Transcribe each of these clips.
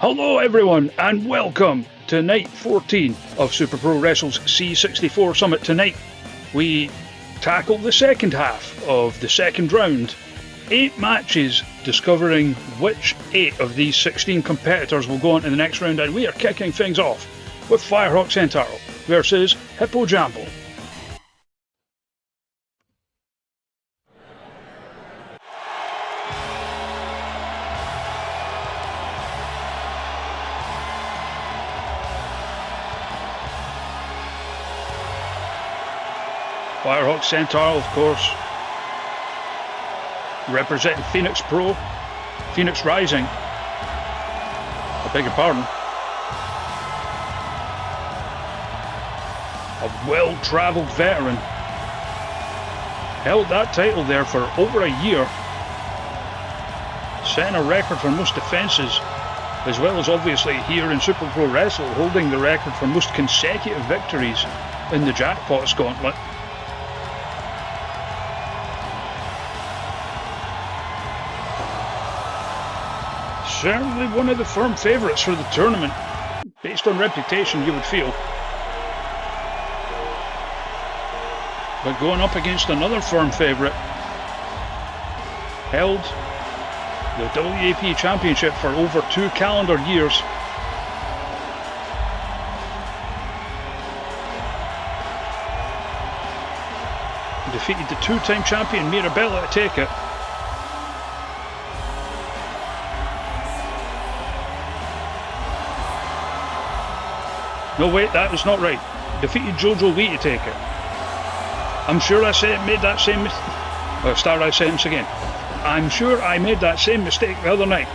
Hello everyone and welcome to night 14 of Super Pro Wrestle's C64 Summit. Tonight we tackle the second half of the second round. 8 matches discovering which 8 of these 16 competitors will go on to the next round, and we are kicking things off with Firehawk Sentarl versus Hippo Jambo. Firehawk Sentarl, of course, representing Phoenix Rising. I beg your pardon. A well-travelled veteran. Held that title there for over a year. Setting a record for most defences, as well as obviously here in Super Pro Wrestle, holding the record for most consecutive victories in the Jackpots Gauntlet. Certainly one of the firm favourites for the tournament, based on reputation, you would feel. But going up against another firm favourite, held the WAP Championship for over 2 calendar years. Defeated the 2-time champion Mirabella to take it. No, wait, that was not right. Defeated Jojo Lee to take it. I'm sure I made that same mistake. I'll start that sentence again. I'm sure I made that same mistake the other night.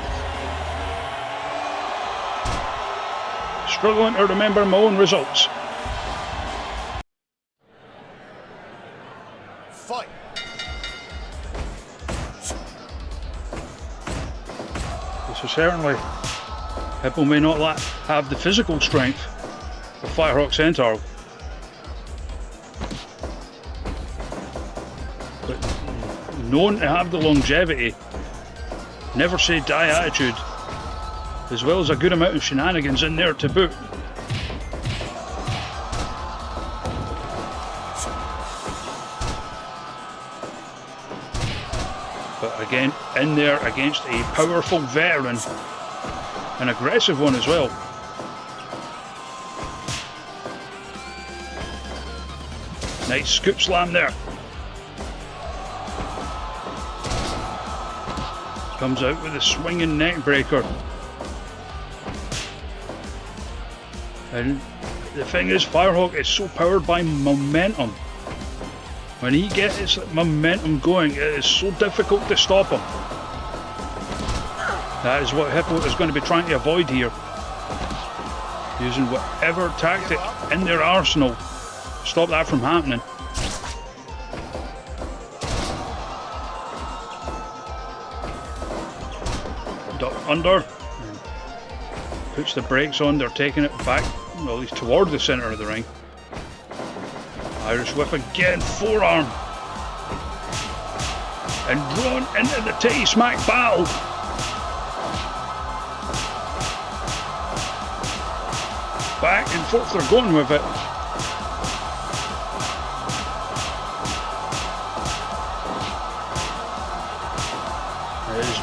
Struggling to remember my own results. Fight. So certainly, Hippo may not have the physical strength of Firehawk Sentarl, but known to have the longevity, never say die attitude, as well as a good amount of shenanigans in there to boot. But again, in there against a powerful veteran, an aggressive one as well. Nice scoop slam there. Comes out with a swinging neck breaker. And the thing is, Firehawk is so powered by momentum. When he gets his momentum going, it is so difficult to stop him. That is what Hippo is going to be trying to avoid here. Using whatever tactic in their arsenal. Stop that from happening. Duck under. Puts the brakes on. They're taking it back, well, at least toward the centre of the ring. Irish whip again. Forearm. And drawn into the titty smack battle. Back and forth they're going with it.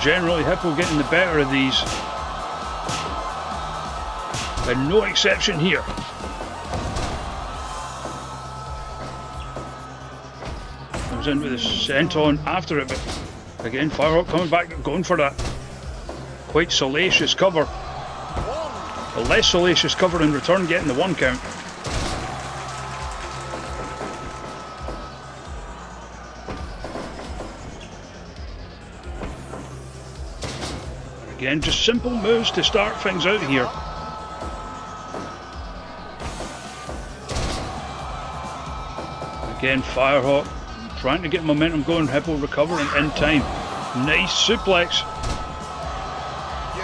Generally, Hippo getting the better of these, and no exception here. Comes in with a senton after it, but again, Firehawk coming back, going for that quite salacious cover. A less salacious cover in return, getting the 1 count. Again, just simple moves to start things out here. Again, Firehawk trying to get momentum going. Hippo recovering in time. Nice suplex.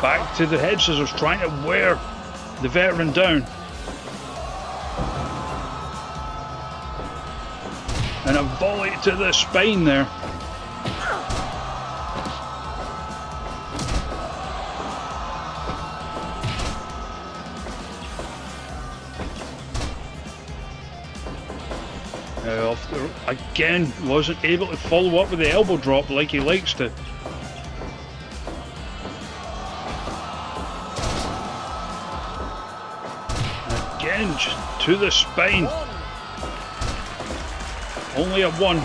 Back to the head scissors, trying to wear the veteran down. And a volley to the spine there. Off the, again, wasn't able to follow up with the elbow drop like he likes to. Again, just to the spine. Only a 1.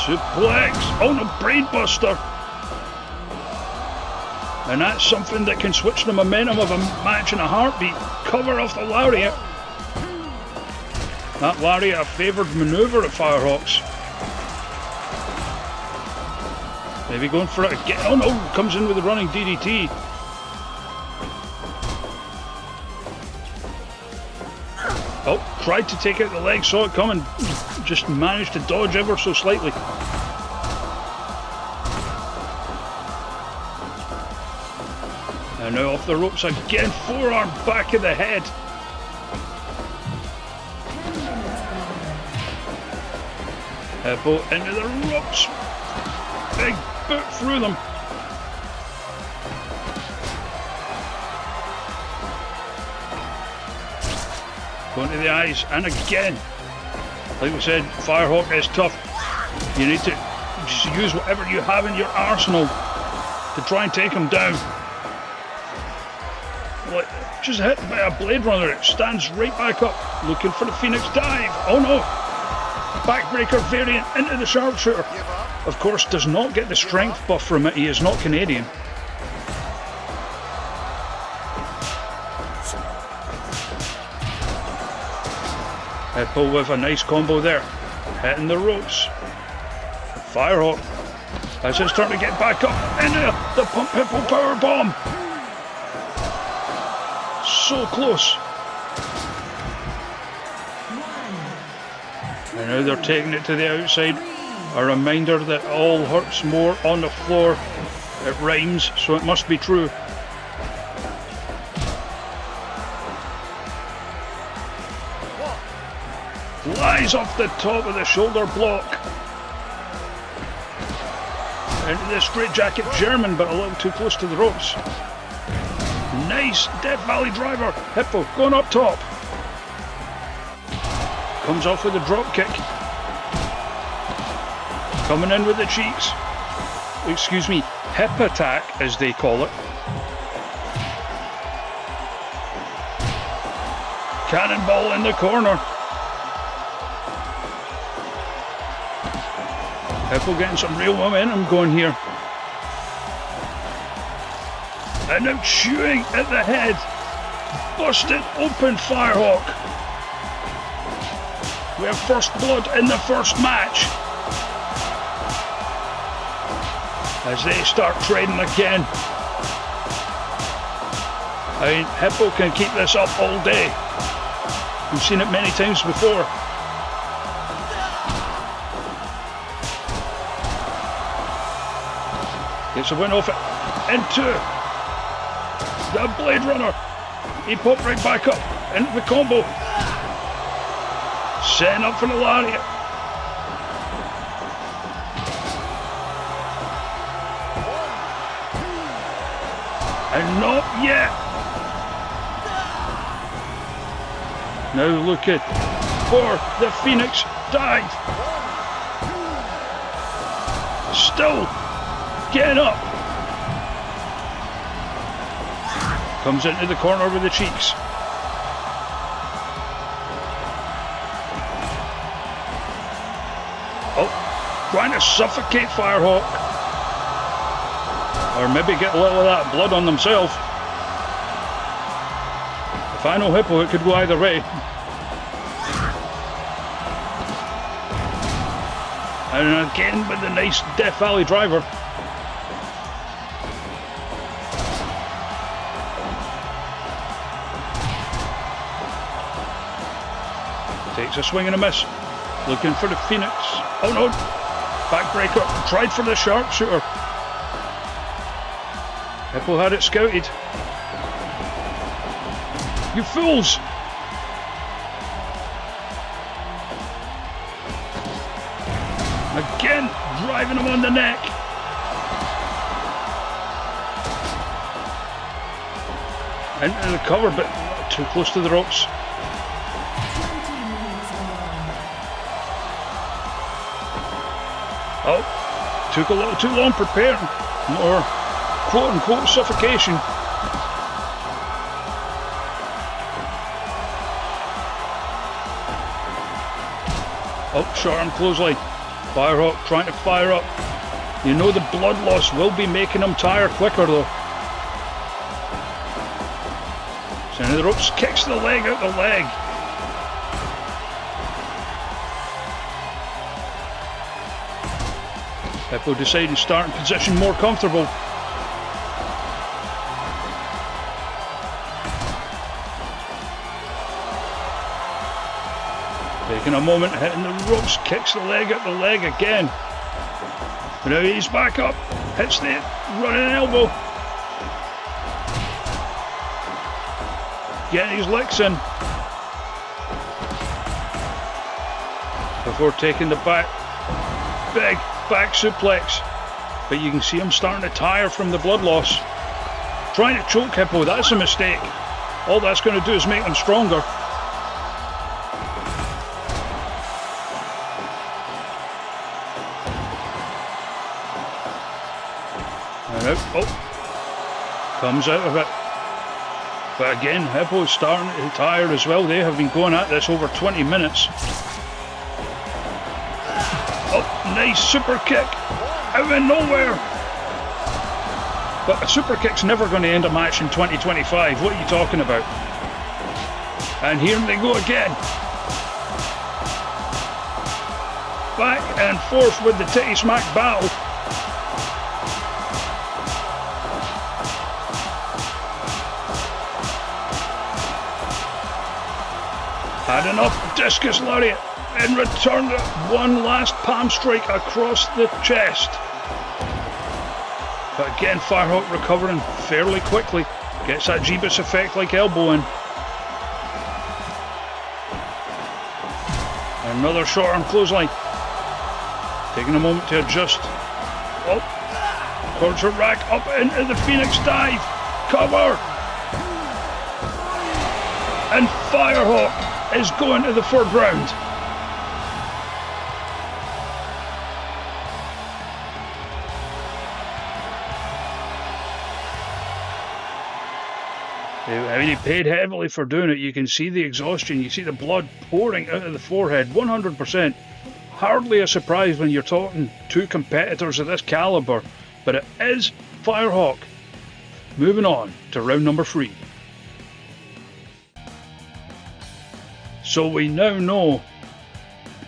Suplex. Oh no, brainbuster. And that's something that can switch the momentum of a match in a heartbeat. Cover off the lariat. That lariat a favoured manoeuvre at Firehawks. Maybe going for it again. Oh no, comes in with the running DDT. Oh, tried to take out the leg, saw it coming, just managed to dodge ever so slightly. And now off the ropes again, forearm back of the head. Hippo into the ropes, big boot through them. Going to the eyes, and again, like we said, Firehawk is tough. You need to just use whatever you have in your arsenal to try and take him down. Like, just hit by a Blade Runner, it stands right back up, looking for the Phoenix dive. Oh no! Backbreaker variant into the sharpshooter. Of course, does not get the strength buff from it, he is not Canadian. Hippo with a nice combo there, hitting the ropes. Firehawk, as it's starting to get back up into the pump Hippo power bomb. So close. And now they're taking it to the outside. A reminder that all hurts more on the floor. It rhymes, so it must be true. Flies off the top of the shoulder block. Into the straitjacket German, but a little too close to the ropes. Nice Death Valley driver. Hippo going up top. Comes off with a drop kick. Coming in with the cheeks. Excuse me, hip attack as they call it. Cannonball in the corner. Hippo getting some real momentum going here. And now chewing at the head. Busted open Firehawk. We have first blood in the first match. As they start trading again. I mean, Hippo can keep this up all day. We've seen it many times before. Gets a win off it. Into the Blade Runner. He popped right back up. Into the combo. Setting up for the lariat. And not yet. Now looking for the Phoenix dive. Still getting up. Comes into the corner with the cheeks. Oh, trying to suffocate Firehawk. Or maybe get a little of that blood on themselves. If I know Hippo, it could go either way. And again with the nice Death Valley driver. Takes a swing and a miss. Looking for the Phoenix. Oh no! Backbreaker. Tried for the sharpshooter. Hippo had it scouted. You fools! Again, driving him on the neck. Into the cover, but too close to the ropes. Oh, took a little too long preparing. More quote-unquote suffocation. Oh, short arm clothesline. Firehawk trying to fire up. You know the blood loss will be making him tire quicker though. Center of the ropes, kicks the leg out the leg. Hippo deciding starting position more comfortable. Taking a moment, hitting the ropes, kicks the leg out the leg again. But now he's back up, hits the running elbow. Getting his licks in. Before taking the big back suplex. But you can see him starting to tire from the blood loss. Trying to choke Hippo, that's a mistake. All that's going to do is make him stronger. Oh, comes out of it. But again, Hippo's starting to tire as well. They have been going at this over 20 minutes. Oh, nice super kick out of nowhere. But a super kick's never going to end a match in 2025. What are you talking about? And here they go again. Back and forth with the titty smack battle. Had enough discus lariat and returned it. One last palm strike across the chest. But again, Firehawk recovering fairly quickly. Gets that Jeebus effect like elbowing. Another short arm clothesline. Taking a moment to adjust. Oh, torture rack up into the Phoenix dive. Cover. And Firehawk is going to the foreground. I mean, he paid heavily for doing it. You can see the exhaustion. You see the blood pouring out of the forehead. 100%. Hardly a surprise when you're talking two competitors of this caliber. But it is Firehawk. Moving on to round number 3. So we now know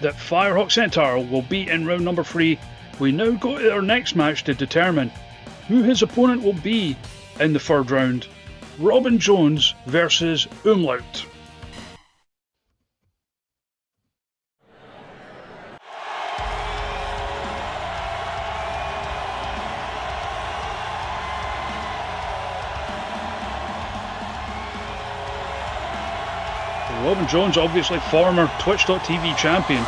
that Firehawk Sentarl will be in round number 3. We now go to our next match to determine who his opponent will be in the third round. Robin Jones versus ÜMLÄÜT. Robin Jones, obviously former Twitch.tv champion.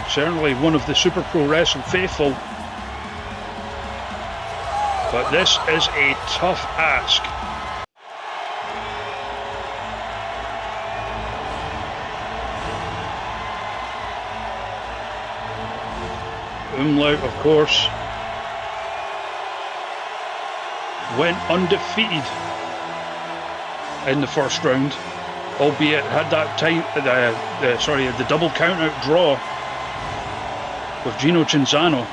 Certainly one of the Super Pro Wrestle faithful. But this is a tough ask. ÜMLÄÜT, of course, went undefeated in the first round, albeit had that time the double count out draw with Gino Cinzano.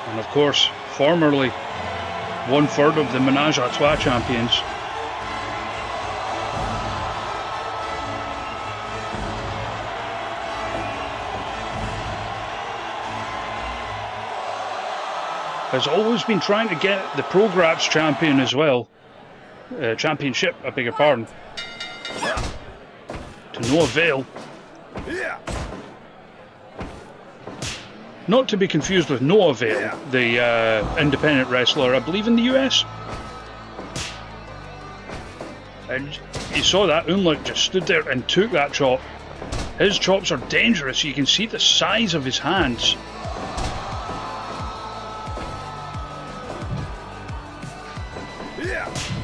And of course, formerly 1/3 of the Ménage à Trois champions. Has always been trying to get the Pro Graps champion as well. Championship, I beg your pardon. To no avail. Not to be confused with No Avail, the independent wrestler, I believe in the US. And You saw that ÜMLÄÜT just stood there and took that chop. His chops are dangerous. You can see the size of his hands.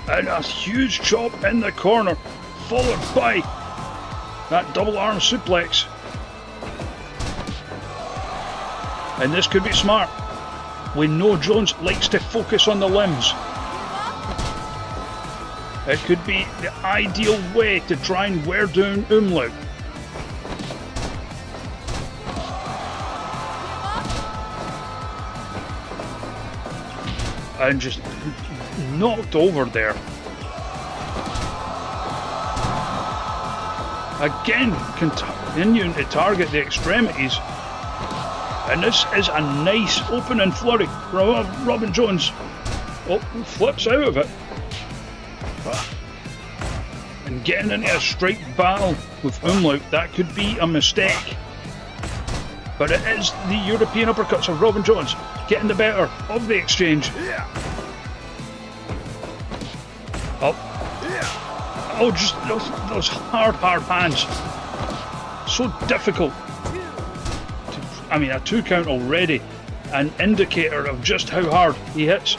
And a huge chop in the corner, followed by that double arm suplex. And this could be smart. We know Jones likes to focus on the limbs. It could be the ideal way to try and wear down ÜMLÄÜT. And just knocked over there. Again, continuing to target the extremities. And this is a nice opening flurry from Robin Jones. Oh, flips out of it. And getting into a straight battle with ÜMLÄÜT, that could be a mistake. But it is the European uppercuts of Robin Jones getting the better of the exchange. Oh, just those hard hands. So difficult. I mean, a 2 count already. An indicator of just how hard he hits.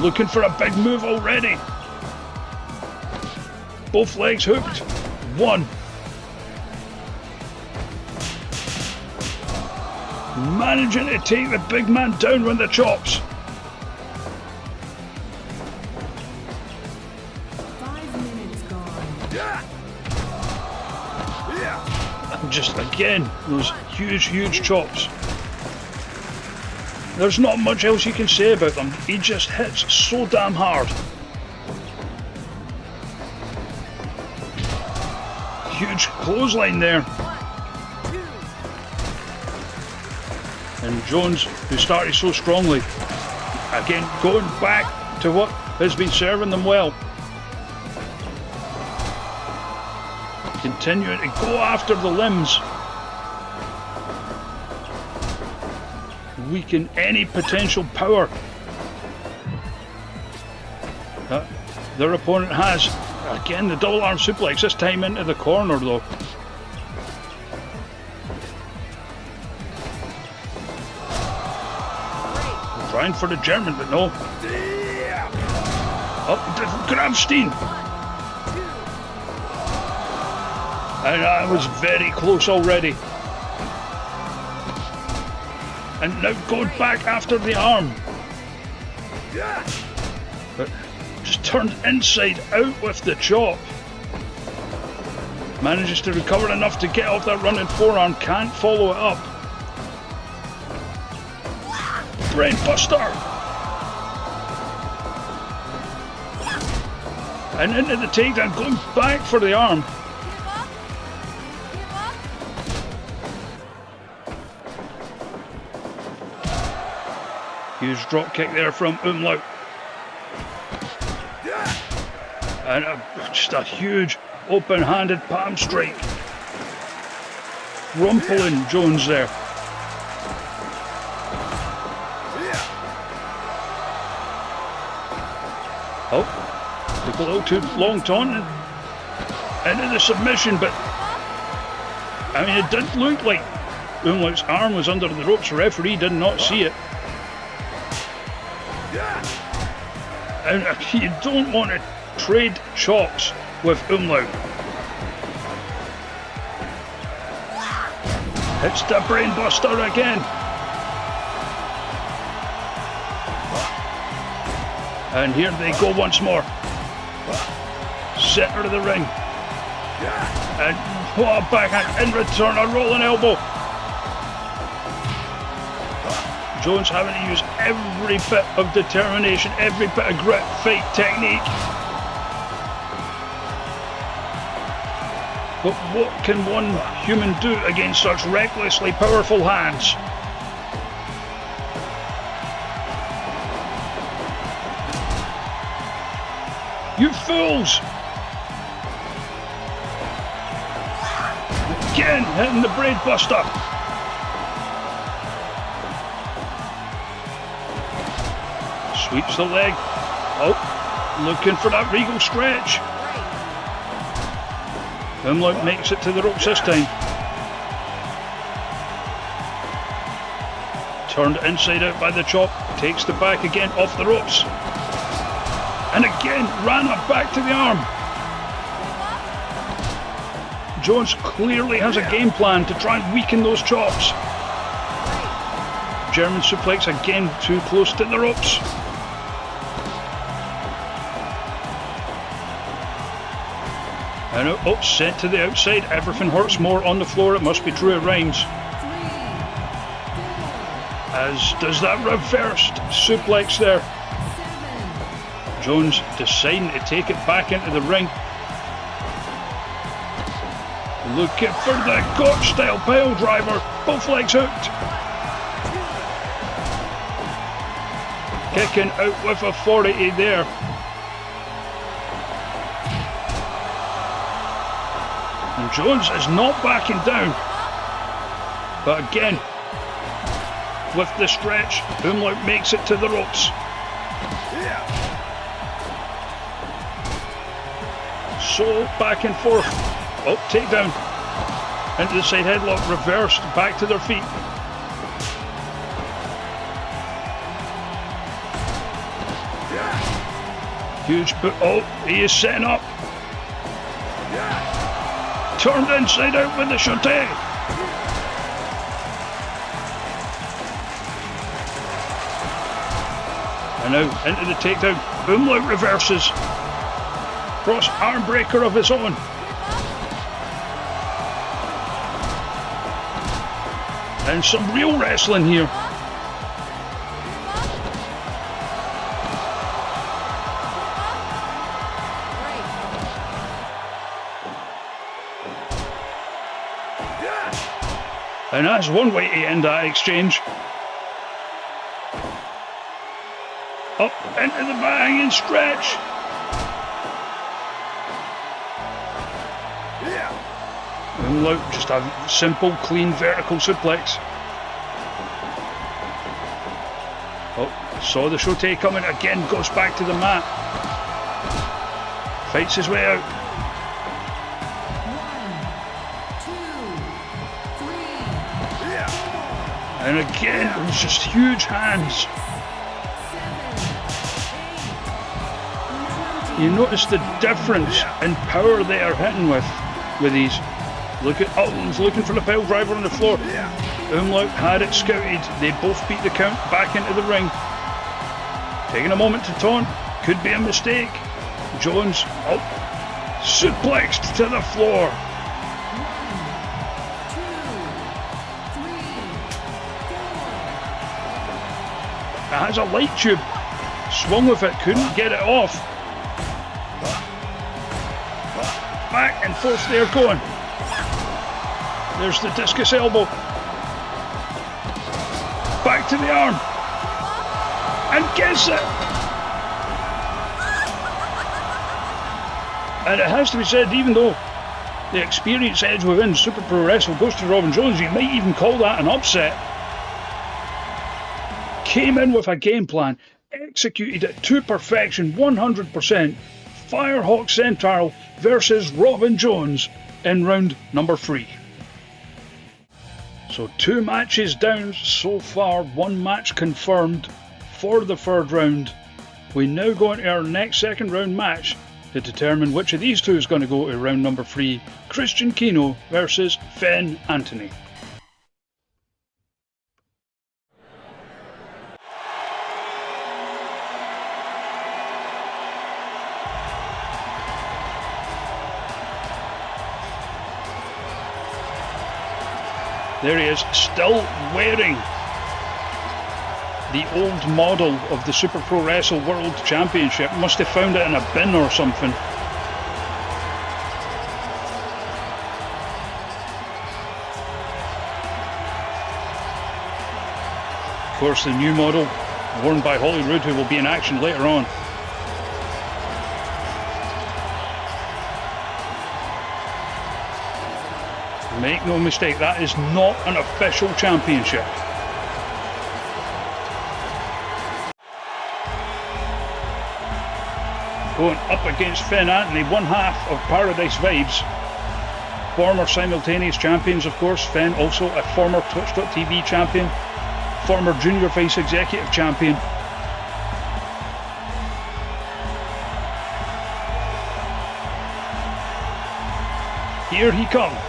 Looking for a big move already. Both legs hooked. 1. Managing to take the big man down with the chops. 5 minutes gone. And just again, those huge chops. There's not much else you can say about them. He just hits so damn hard. Huge clothesline there. And Jones, who started so strongly, again going back to what has been serving them well. Continuing to go after the limbs. Weaken any potential power that their opponent has. Again, the double arm suplex, this time into the corner though. Trying for the German, but no. Oh, Grabstein! And I was very close already. And now going back after the arm. But just turned inside out with the chop. Manages to recover enough to get off that running forearm, can't follow it up. Brainbuster! And into the takedown, going back for the arm. Huge drop kick there from ÜMLÄÜT. And just a huge open-handed palm strike. Rumpling Jones there. Oh, took a little too long taunting into the submission, but I mean, it did look like ÜMLÄÜT's arm was under the ropes. The referee did not see it. And you don't want to trade chops with ÜMLÄÜT. It's the brainbuster again. And here they go once more. Center of the ring. And what a backhand in return, a rolling elbow. Jones having to use every bit of determination, every bit of grit, fight technique. But what can one human do against such recklessly powerful hands? You fools! Again, hitting the brainbuster. Sweeps the leg. Oh, looking for that regal stretch. ÜMLÄÜT makes it to the ropes this time. Turned inside out by the chop, takes the back again off the ropes. And again, ran up back to the arm. Jones clearly has a game plan to try and weaken those chops. German suplex again, too close to the ropes. And sent to the outside. Everything hurts more on the floor. It must be true, it rhymes. As does that reversed suplex there. Jones deciding to take it back into the ring. Looking for the Gotch style pile driver. Both legs hooked. Kicking out with authority there. And Jones is not backing down. But again, with the stretch, ÜMLÄÜT makes it to the ropes. So back and forth. Oh, takedown. Into the side headlock, reversed, back to their feet. Huge boot. Oh, he is setting up. Turned inside out with the shute. And now into the takedown. ÜMLÄÜT reverses. Cross arm breaker of his own. And some real wrestling here. And that's one way to end that exchange. Up into the bang and stretch. ÜMLÄÜT just a simple, clean, vertical suplex. Oh, saw the shute coming, again goes back to the mat. Fights his way out. 1, 2, 3. And again, it was just huge hands. You notice the difference in power they are hitting with these. Look at Utland's looking for the pile driver on the floor. ÜMLÄÜT had it scouted. They both beat the count back into the ring. Taking a moment to taunt. Could be a mistake. Jones, suplexed to the floor. 1, 2, 3, 4. It has a light tube. Swung with it, couldn't get it off. Back and forth they're going. There's the discus elbow. Back to the arm. And gets it. And it has to be said, even though the experience edge within Super Pro Wrestle goes to Robin Jones, you might even call that an upset. Came in with a game plan, executed it to perfection, 100%. Firehawk Sentarl versus Robin Jones in round number 3. So 2 matches down so far, 1 match confirmed for the 3rd round. We now go into our next second round match to determine which of these two is going to go to round number 3. Christian Kino versus Fen Antony. There he is, still wearing the old model of the Super Pro Wrestle World Championship. Must have found it in a bin or something. Of course, the new model, worn by Rood, who will be in action later on. Make no mistake, that is not an official championship. Going up against Fen Antony, one half of Paradise Vibes. former simultaneous champions, of course. Fen also a former Twitch.tv champion, former Junior Vice Executive champion. Here he comes.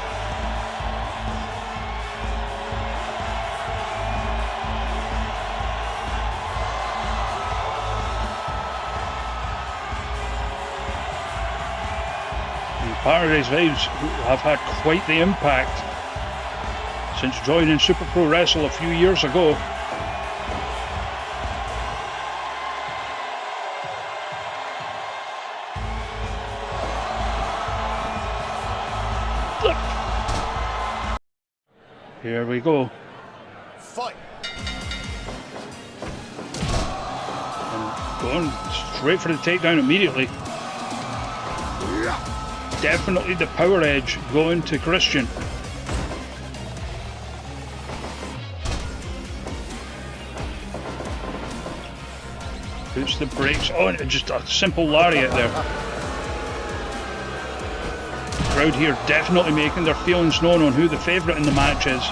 Paradise Vibes have had quite the impact since joining Super Pro Wrestle a few years ago. Here we go. Fight. And going straight for the takedown immediately. Definitely the power edge going to Christian. Puts the brakes on, just a simple lariat there. Crowd here definitely making their feelings known on who the favourite in the match is.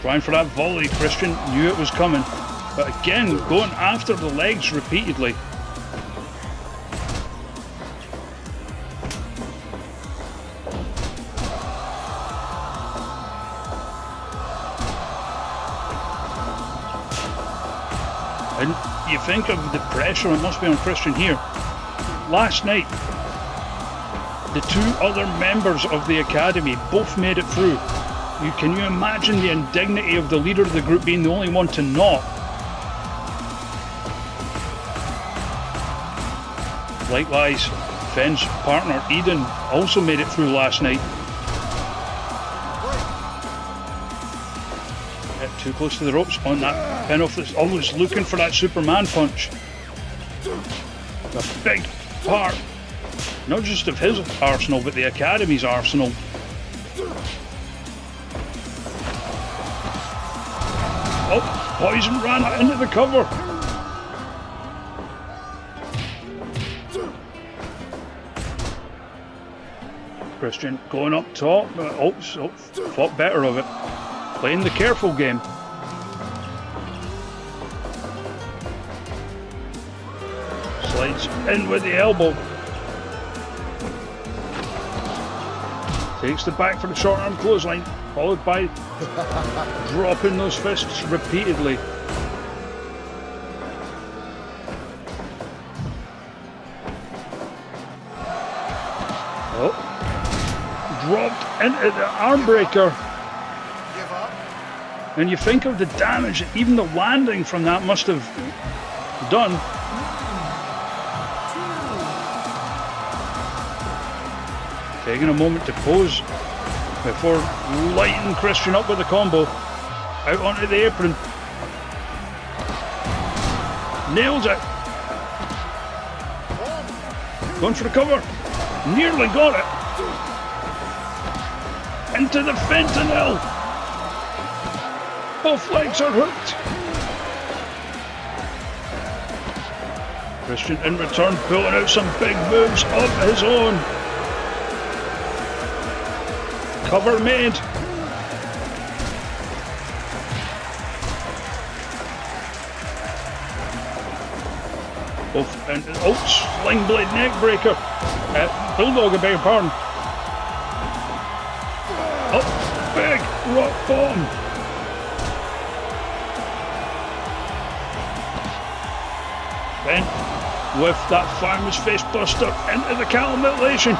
Trying for that volley, Christian knew it was coming, but again going after the legs repeatedly. And you think of the pressure it must be on Christian here. Last night, the two other members of the academy both made it through. Can you imagine the indignity of the leader of the group being the only one to not? Likewise, Fenn's partner Eden also made it through last night. Too close to the ropes on that pin off. That's always looking for that Superman punch. A big part, not just of his arsenal, but the Academy's arsenal. Oh, Poison ran into the cover. Christian going up top. Thought better of it. Playing the careful game. Slides in with the elbow. Takes the back for the short arm clothesline, followed by dropping those fists repeatedly. Oh, dropped into the arm breaker. And you think of the damage that even the landing from that must have done. Taking a moment to pose before lighting Christian up with a combo. Out onto the apron. Nails it. Going for the cover. Nearly got it. Into the fentanyl. Both legs are hooked. Christian in return pulling out some big moves of his own. Cover made. Both and sling blade neck breaker. Bulldog, I beg your pardon. Oh, big rock bottom. Then, with that fireman's face buster into the cattle mutilation.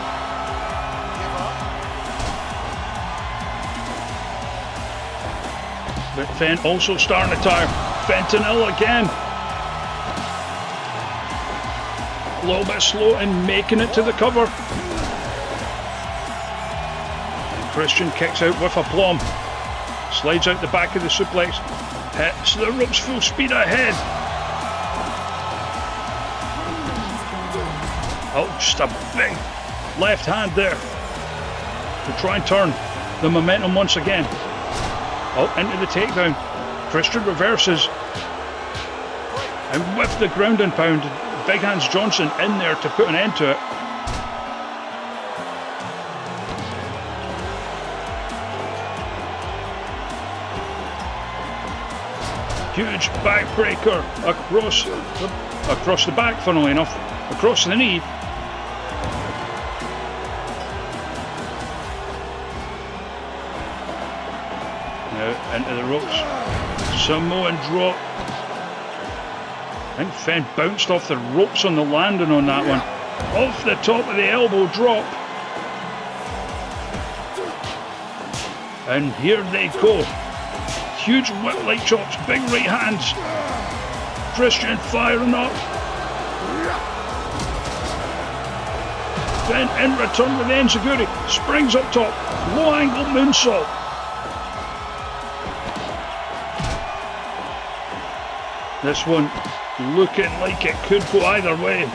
But Fenn also starting to tire. Fentanyl again. A little bit slow in making it to the cover. And Christian kicks out with aplomb. Slides out the back of the suplex. Hits the ropes full speed ahead. Oh, just a big left hand there to try and turn the momentum once again. Oh, into the takedown. Christian reverses. And with the ground and pound, Big Hands Johnson in there to put an end to it. Huge backbreaker across the back, funnily enough, across the knee. Now into the ropes. Samoan drop. I think Fenn bounced off the ropes on the landing on that one. Off the top of the elbow drop. And here they go. Huge whip light chops, big right hands. Christian firing up. Then in return with the enziguri. Springs up top. Low angle moonsault. This one looking like it could go either way.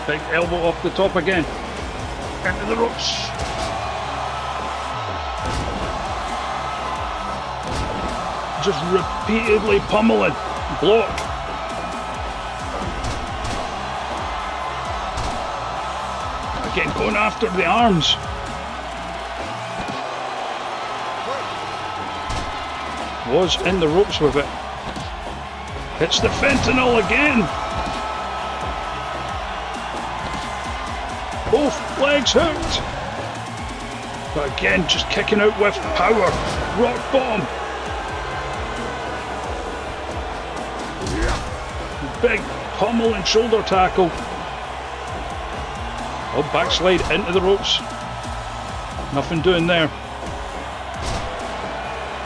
Big elbow off the top again. Into the ropes. Just repeatedly pummeling. Block. Again, going after the arms. Was in the ropes with it. Hits the fentanyl again. Both legs hooked. But again, just kicking out with power. Rock bottom. Big pummel and shoulder tackle. Oh, backslide into the ropes. Nothing doing there.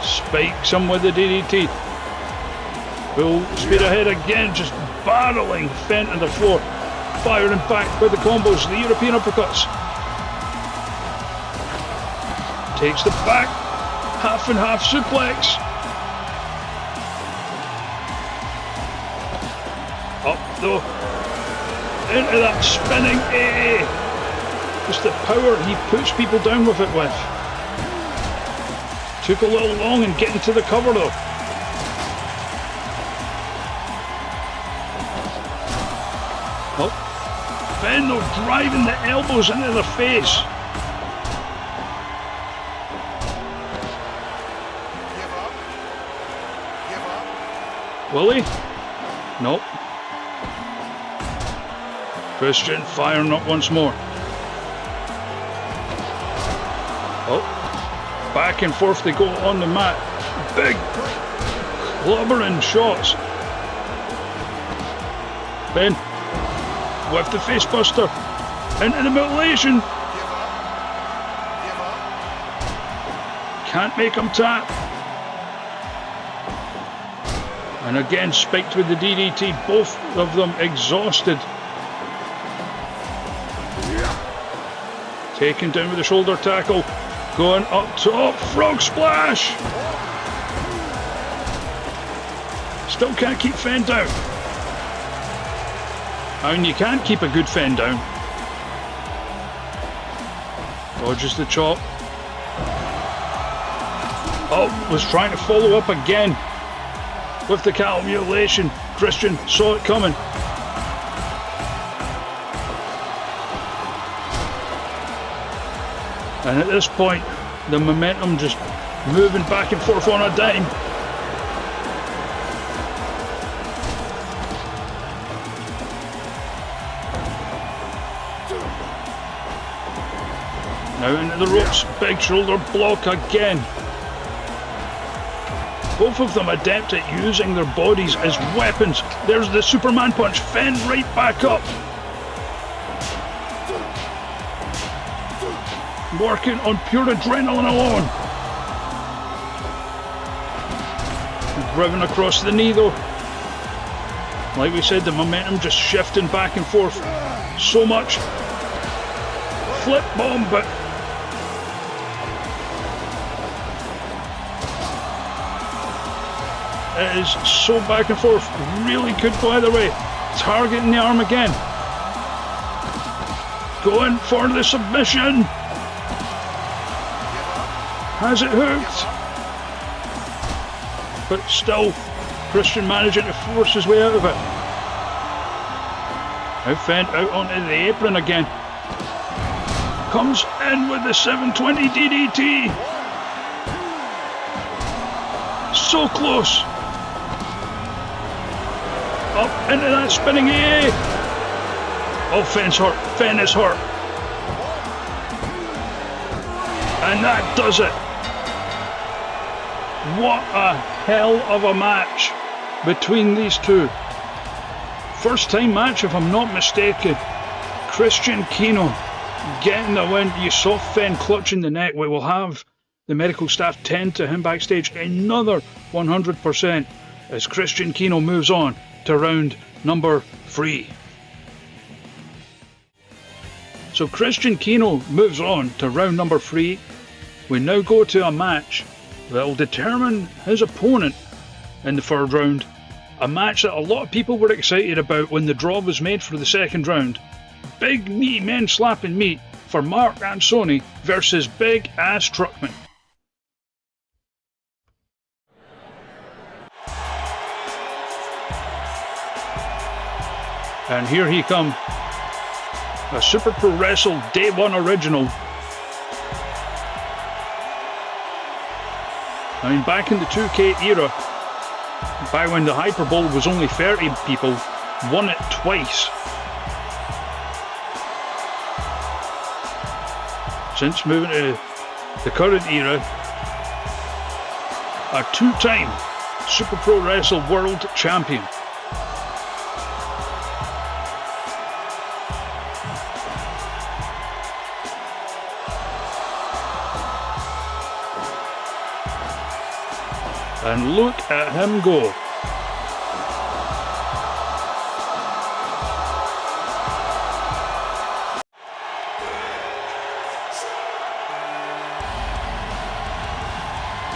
Spikes him with the DDT. Full speed ahead again, just barreling Fenn to the floor. Firing back with the combos, the European uppercuts. Takes the back, half and half suplex. Up though, into that spinning AA. Just the power he puts people down with it with. Took a little long in getting to the cover though. Oh. Bento driving the elbows into the face. Give up. Give up. Will he? Nope. Christian firing up once more. Oh. Back and forth they go on the mat. Big clubbering shots. Ben with the face buster into the mutilation. Give up. Give up. Can't make him tap. And again spiked with the DDT. Both of them exhausted. Taken down with the shoulder tackle. Going up top. Frog splash. Still can't keep Fenn down. And you can't keep a good Fenn down. Dodges the chop. Oh, was trying to follow up again with the cattle mutilation. Christian saw it coming. And at this point, the momentum just moving back and forth on a dime. Now into the ropes, big shoulder block again. Both of them adept at using their bodies as weapons. There's the Superman punch, Fenn right back up. Working on pure adrenaline alone. Driven across the knee though. Like we said, the momentum just shifting back and forth so much. Flip bomb, but it is so back and forth. Really could go either way. Targeting the arm again. going for the submission. Has it hooked? But still, Christian managing to force his way out of it. Now Fent out onto the apron again. Comes in with the 720 DDT. So close. Up into that spinning AA. Oh, Fent's hurt. Fent is hurt. And that does it. What a hell of a match between these two. First time match, if I'm not mistaken. Christian Kino getting the win. You saw Fent clutching the neck. We will have the medical staff tend to him backstage another 100% as Christian Kino moves on to round number 3. So Christian Kino moves on to round number 3. We now go to a match that will determine his opponent in the 3rd round. A match that a lot of people were excited about when the draw was made for the 2nd round. Big meaty men slapping meat for Mark Ansonii versus Big Ass Truckman. And here he come. A Super Pro Wrestle Day 1 original. I mean, back in the 2K era, back when the Hyper Bowl was only 30 people, won it twice. Since moving to the current era, a 2-time Super Pro Wrestle World Champion. And look at him go.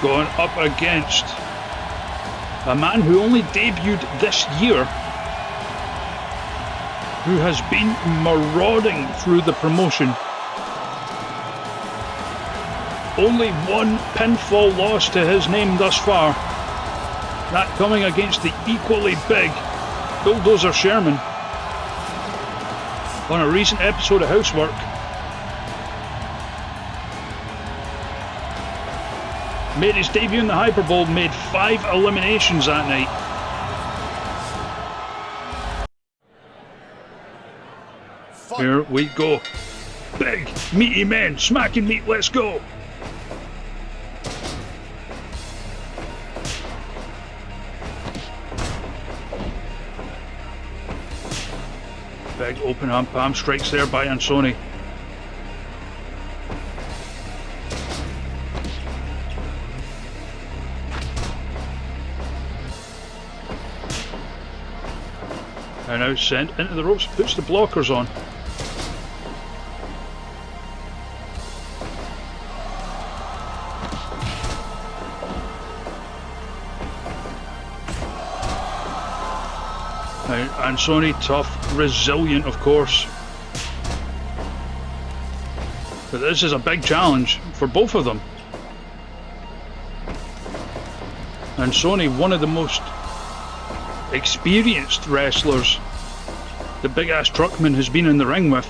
Going up against a man who only debuted this year, who has been marauding through the promotion. Only one pinfall loss to his name thus far. That coming against the equally big Bulldozer Sherman on a recent episode of Housework. Made his debut in the Hyper Bowl, made 5 eliminations that night. Here we go. Big, meaty men, smacking meat, let's go. Big open arm palm strikes there by Ansonii. And now sent into the ropes, puts the blockers on. Now Ansonii, tough, resilient of course. But this is a big challenge for both of them. Ansonii, one of the most experienced wrestlers the Big Ass Truckman has been in the ring with.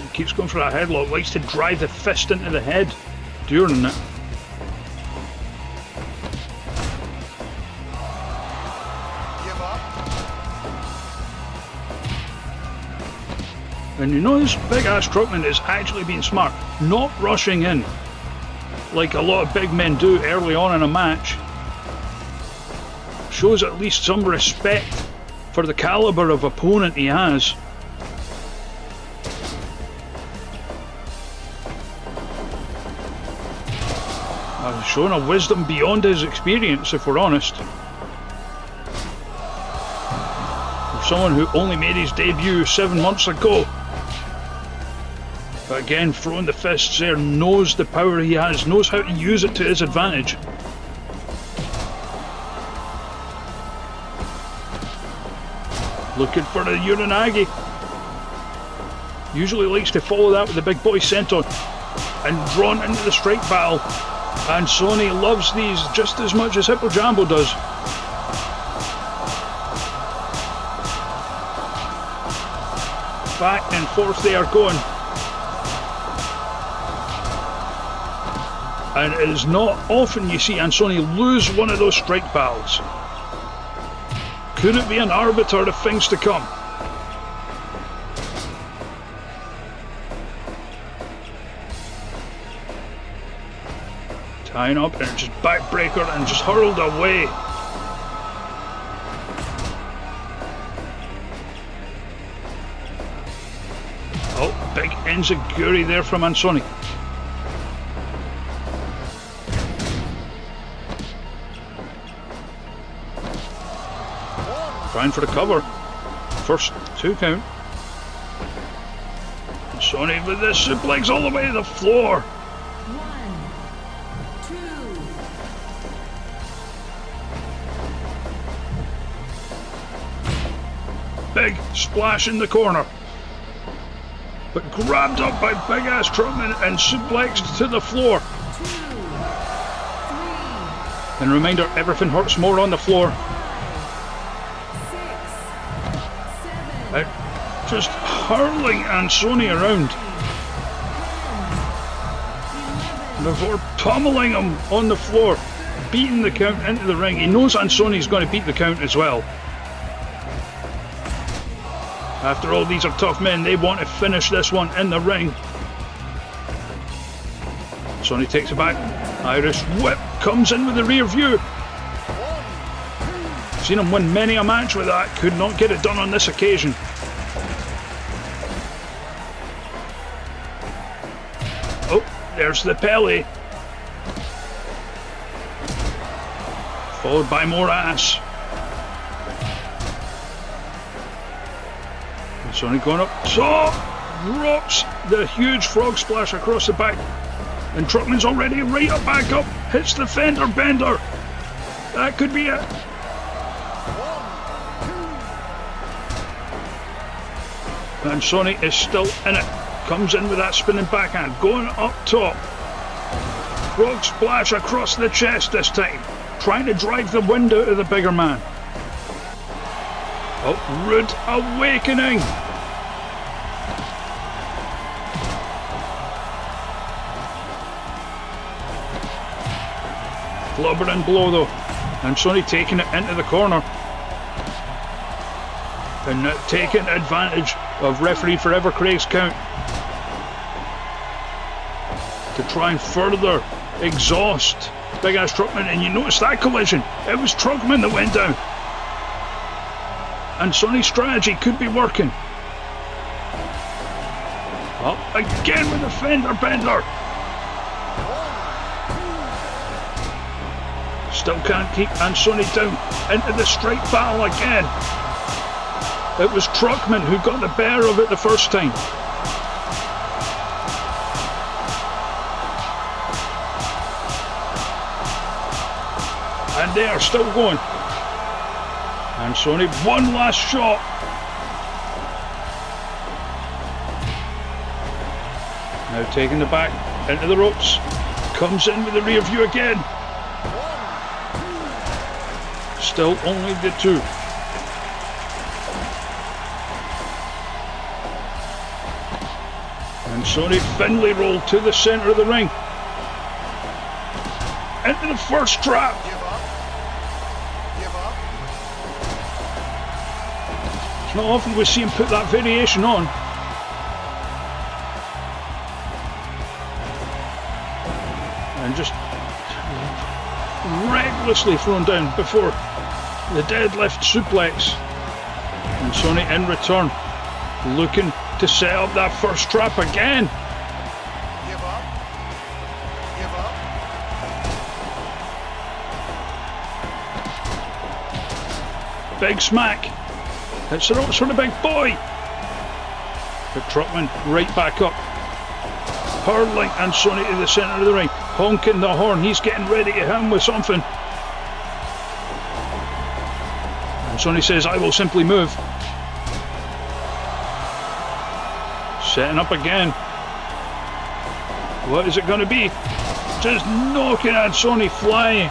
He keeps going for that headlock, likes to drive the fist into the head during it. And you know this Big Ass Truckman is actually being smart, not rushing in like a lot of big men do early on in a match. Shows at least some respect for the caliber of opponent he has. Showing a wisdom beyond his experience, if we're honest. For someone who only made his debut 7 months ago. But again, throwing the fists there, knows the power he has, knows how to use it to his advantage. Looking for the Uranagi. Usually likes to follow that with the big boy senton. And drawn into the strike battle. Ansonii loves these just as much as Hippo Jambo does. Back and forth they are going. And it is not often you see Ansonii lose one of those strike battles. Could it be an arbiter of things to come? Tying up and just backbreaker and just hurled away. Oh, big enziguri there from Ansonii. Trying for the cover. First 2 count. Ansonii with this suplex all the way to the floor. 1, 2. Big splash in the corner. But grabbed up by big ass Truckman and suplexed to the floor. 2, 3. And reminder, everything hurts more on the floor. 6, 7. Just hurling Ansonii around before pummeling him on the floor, beating the count into the ring. He knows Ansonii's going to beat the count as well. After all, these are tough men. They want to finish this one in the ring. Ansonii takes it back. Irish whip comes in with the rear view. Seen him win many a match with that. Could not get it done on this occasion. Oh, there's the Pele. Followed by more ass. Ansonii going up top. Drops the huge frog splash across the back. And Truckman's already right up back up. Hits the fender bender. That could be it. Ansonii is still in it. Comes in with that spinning backhand. Going up top. Frog splash across the chest this time. Trying to drive the wind out of the bigger man. Oh, Rood awakening. Flubber and blow though. Ansonii taking it into the corner. And taking advantage of referee Forever Craig's count to try and further exhaust big ass Truckman. And you notice that collision, it was Truckman that went down. Ansonii's strategy could be working. Up again with the fender bender. Still can't keep Ansonii down. Into the strike battle again. It was Truckman who got the better of it the first time. And they are still going. Ansonii, one last shot. Now taking the back into the ropes. Comes in with the rear view again. Still only the 2. Ansonii Finlay roll to the centre of the ring. Into the first trap. Give up. Give up. It's not often we see him put that variation on. And just recklessly thrown down before the deadlift suplex. Ansonii in return, looking to set up that first trap again. Give up. Give up. Big smack. Hits the ropes for the big boy. But Truckman right back up. hurling Ansonii to the centre of the ring, honking the horn. He's getting ready to hit him with something. Ansonii says, I will simply move. Setting up again. What is it going to be? Just knocking Ansonii flying.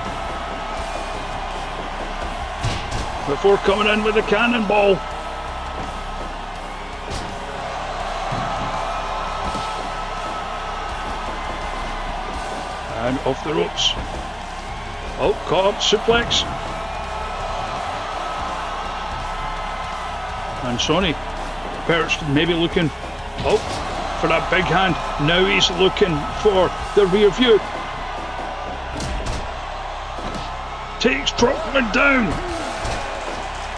Before coming in with the cannonball. And off the ropes. Oh, caught up, suplex. Ansonii perched, maybe looking, oh, for that big hand. Now he's looking for the rear view. Takes Truckman down.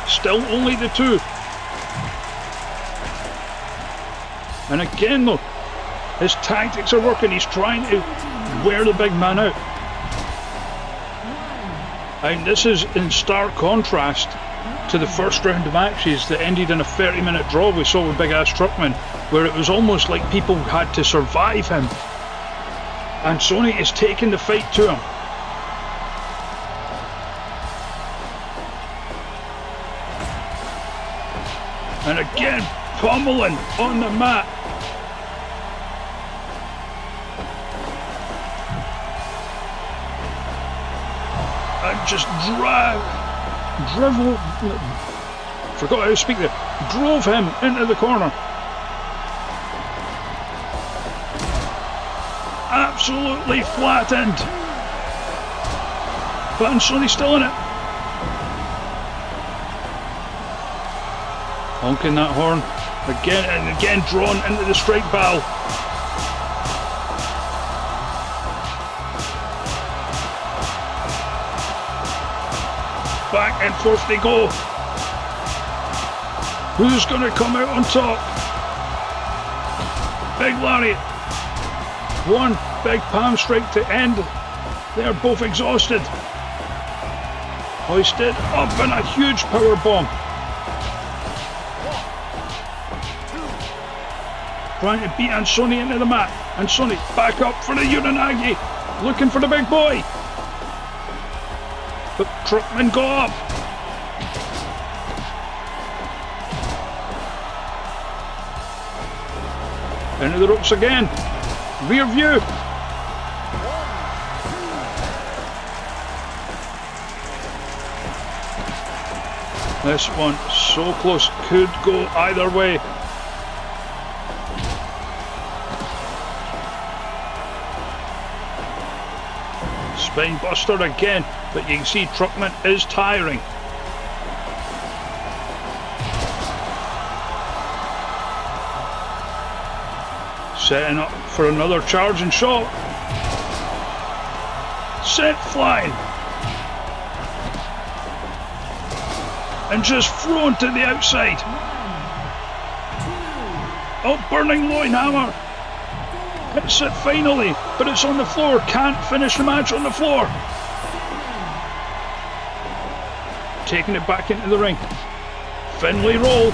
Still only the two. And again though, his tactics are working. He's trying to wear the big man out. And this is in stark contrast to the first round of matches that ended in a 30-minute draw we saw with Big Ass Truckman, where it was almost like people had to survive him. Ansonii is taking the fight to him. And again, pummeling on the mat. And just forgot how to speak there. Drove him into the corner. Absolutely flattened. But Ansonii's still in it. Honking that horn again and again, drawn into the strike battle. Back and forth they go. Who's going to come out on top? Big lariat. One big palm strike to end. They're both exhausted. Hoisted up in a huge power bomb. Trying to beat Ansonii into the mat. Ansonii back up for the Uranagi. Looking for the big boy. But Truckman got up. Into the ropes again. Rear view. This one so close, could go either way. Spine buster again, but you can see Truckman is tiring. Setting up for another charging shot. Sent flying. And just thrown to the outside. Oh, burning loin hammer. Hits it finally, but it's on the floor. Can't finish the match on the floor. Taking it back into the ring. Finlay roll.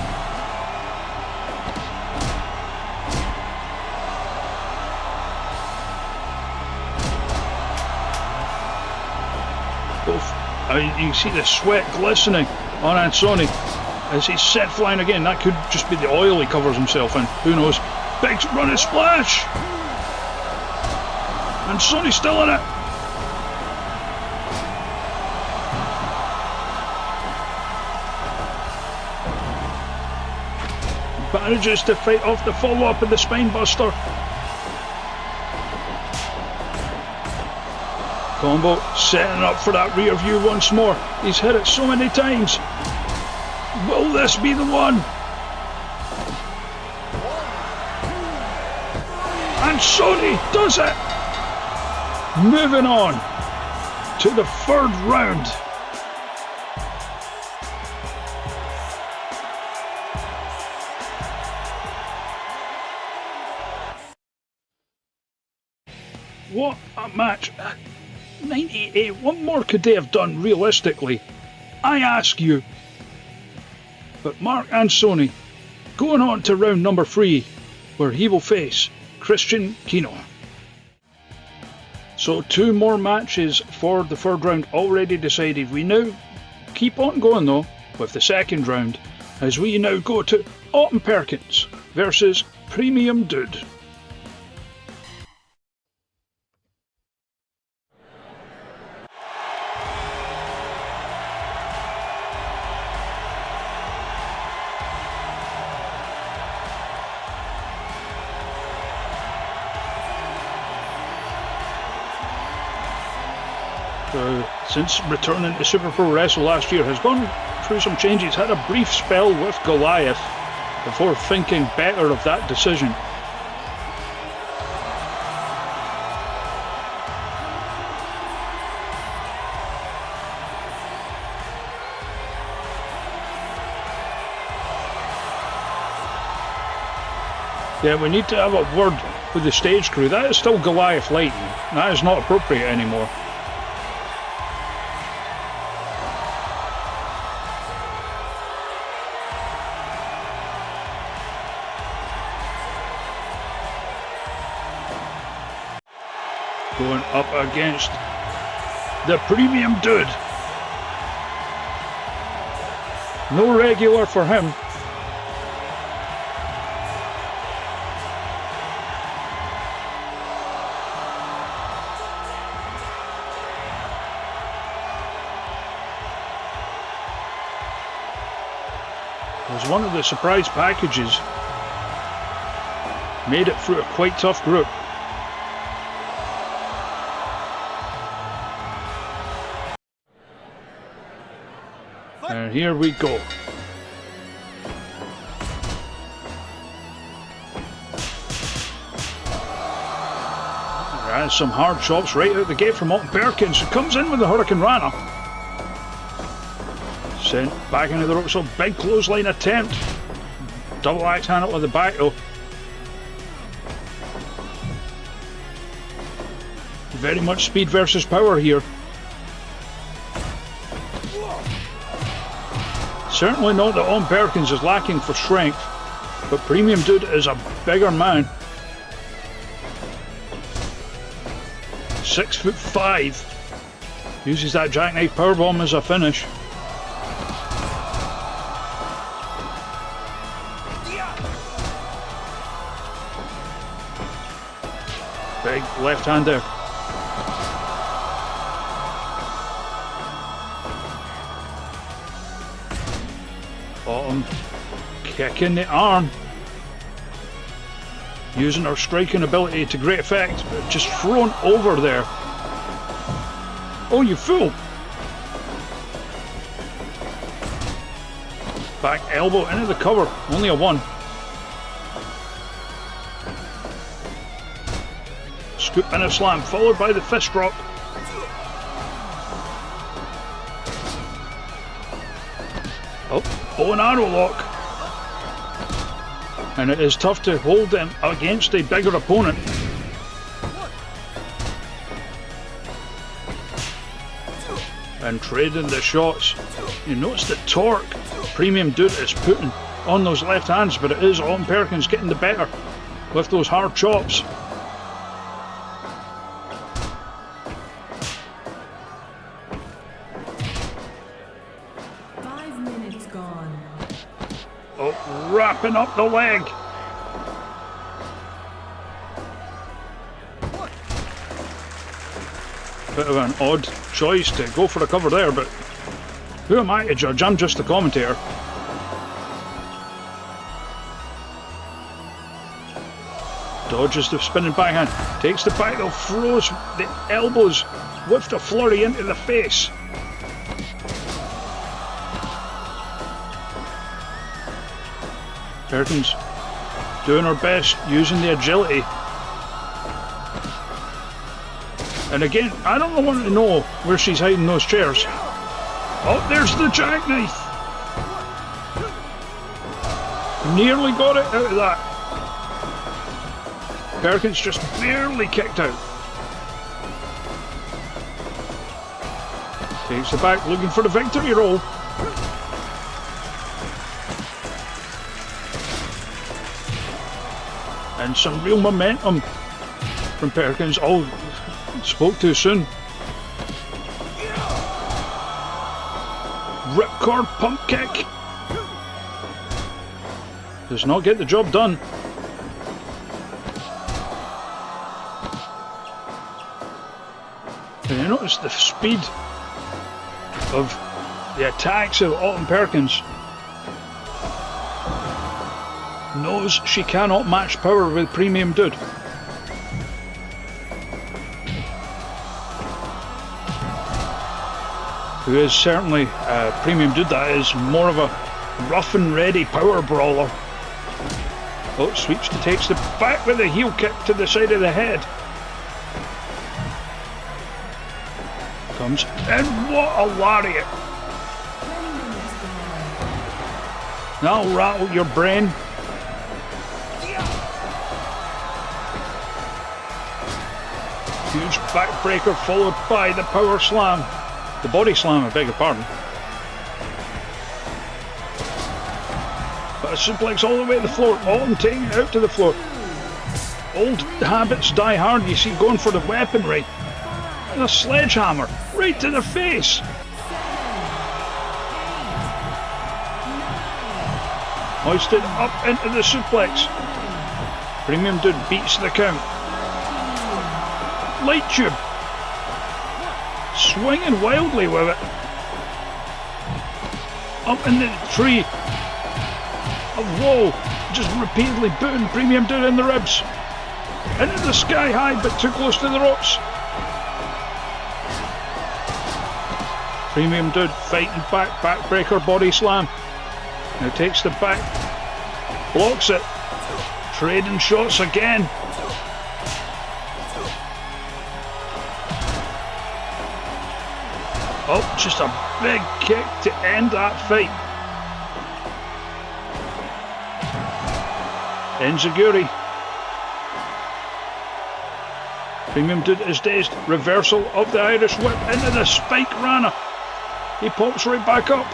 You can see the sweat glistening on Ansonii as he's set flying again. That could just be the oil he covers himself in. Who knows? Big running splash. Ansonii's still in it. Manages to fight off the follow-up of the spine buster. Combo setting up for that rear view once more. He's hit it so many times. Will this be the one? Ansonii does it. Moving on to the third round. What a match. 98. What more could they have done realistically? I ask you. But Mark Ansonii going on to round number 3, where he will face Christian Kino. So 2 more matches for the 3rd round already decided. We now keep on going though with the 2nd round as we now go to Perkins versus Premium Dude. Since returning to Super Pro Wrestle last year, has gone through some changes, had a brief spell with Goliath before thinking better of that decision. Yeah, we need to have a word with the stage crew. That is still Goliath lighting. That is not appropriate anymore. Going up against the Premium Dude. No regular for him. It was one of the surprise packages. Made it through a quite tough group. And here we go. There's some hard chops right out the gate from Perkins. Comes in with the Hurricane Rana. Sent back into the rope, so big clothesline attempt. Double axe handle at the back though. Very much speed versus power here. Certainly not that Perkins is lacking for strength, but Premium Dude is a bigger man. 6'5". Uses that jackknife powerbomb as a finish. Big left hand there. Bottom kick in the arm. Using her striking ability to great effect, but just thrown over there. Oh, you fool! Back elbow into the cover, only a 1. Scoop and a slam, followed by the fist drop. Oh, bow and arrow lock. And it is tough to hold them against a bigger opponent. And trading the shots. You notice the torque Premium Dude is putting on those left hands, but it is Perkins getting the better with those hard chops. Wrapping up the leg. Bit of an odd choice to go for a cover there, but who am I to judge? I'm just the commentator. Dodges the spinning backhand, takes the back, throws the elbows with the flurry into the face. Perkins doing her best, using the agility. And again, I don't want to know where she's hiding those chairs. Oh, there's the jackknife. Nearly got it out of that. Perkins just barely kicked out. Takes the back, looking for the victory roll. And And some real momentum from Perkins. Oh, spoke too soon. Ripcord pump kick. Does not get the job done. And you notice the speed of the attacks of Autumn Perkins. Knows she cannot match power with Premium Dude. Who is certainly, Premium Dude that is, more of a rough and ready power brawler. Oh, sweeps to takes the back with a heel kick to the side of the head. Comes in, what a lariat. That'll rattle your brain. Huge backbreaker followed by the power slam. The body slam, I beg your pardon. But a suplex all the way to the floor. Autumn taking it out to the floor. Old habits die hard, you see, going for the weaponry. And a sledgehammer right to the face. Hoisted up into the suplex. Premium Dude beats the count. Light tube. Swinging wildly with it. Up in the tree. Whoa, just repeatedly booting Premium Dude in the ribs. Into the sky high, but too close to the ropes. Premium Dude fighting back, backbreaker body slam. Now takes the back, blocks it, trading shots again. Oh, just a big kick to end that fight. Enziguri. Premium Dude is dazed. Reversal of the Irish whip into the spike rana. He pops right back up.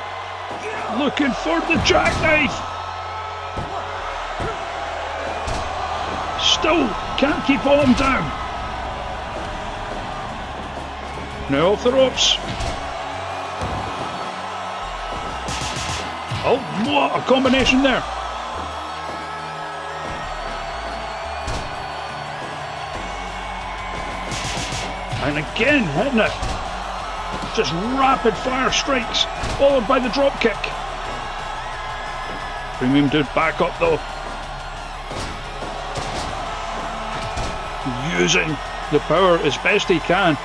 Looking for the jackknife. Still can't keep Autumn down. Now off the ropes. Oh, what a combination there. And again hitting it. Just rapid fire strikes, followed by the drop kick. Premium Dude back up though. Using the power as best he can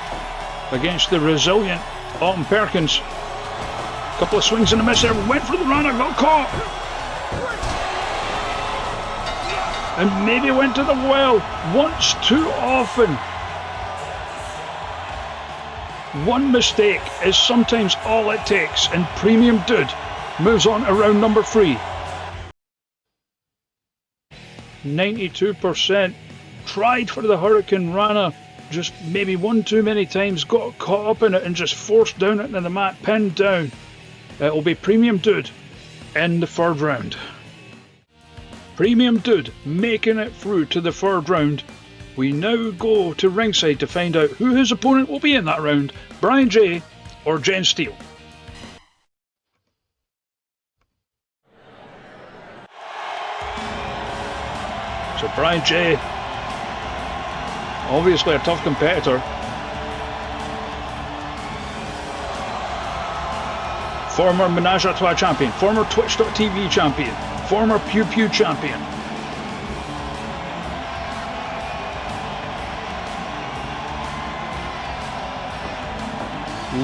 against the resilient Autumn Perkins. Couple of swings and a miss there. Went for the runner, got caught. And maybe went to the well once too often. One mistake is sometimes all it takes, and Premium Dude moves on to round number 3. 92%. Tried for the Hurricane Rana, just maybe one too many times, got caught up in it and just forced down into the mat, pinned down. It'll be Premium Dude in the 3rd round. Premium Dude making it through to the 3rd round. We now go to ringside to find out who his opponent will be in that round, Brian J or Jen Steele. So Brian J, obviously a tough competitor. Former Menage a Trois champion, former Twitch.tv champion, former Pew Pew champion.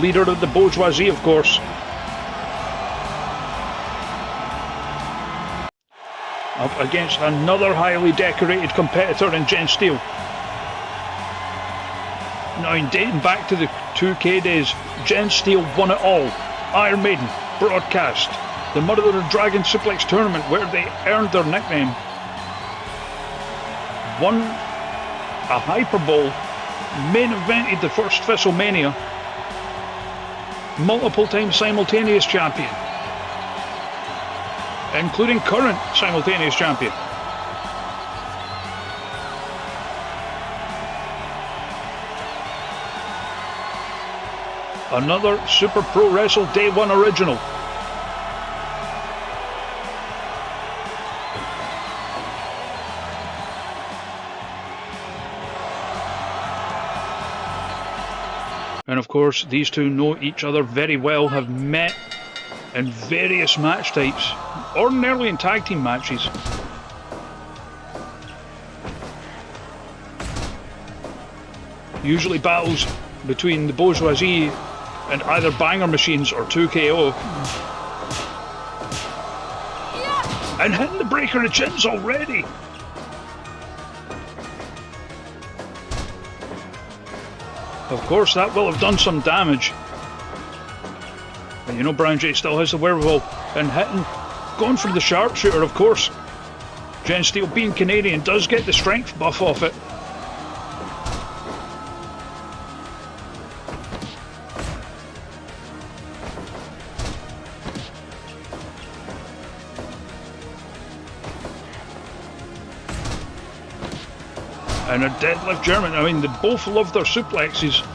Leader of the bourgeoisie, of course. Up against another highly decorated competitor in Jen Steele. Now, dating back to the 2K days, Jen Steele won it all. Iron Maiden, broadcast, the Mother of the Dragon Suplex Tournament where they earned their nickname. Won a Hyper Bowl, main evented the first WrestleMania. Multiple time simultaneous champion, including current simultaneous champion. Another Super Pro Wrestle Day 1 original. And of course, these two know each other very well, have met in various match types, ordinarily in tag team matches. Usually battles between the bourgeoisie and either banger machines or 2KO. And hitting the breaker of chins already. Of course, that will have done some damage. But you know, Brown Jay still has the wherewithal and hitting, going for the sharpshooter, of course. Jen Steele, being Canadian, does get the strength buff off it. And a deadlift German. I mean, they both love their suplexes.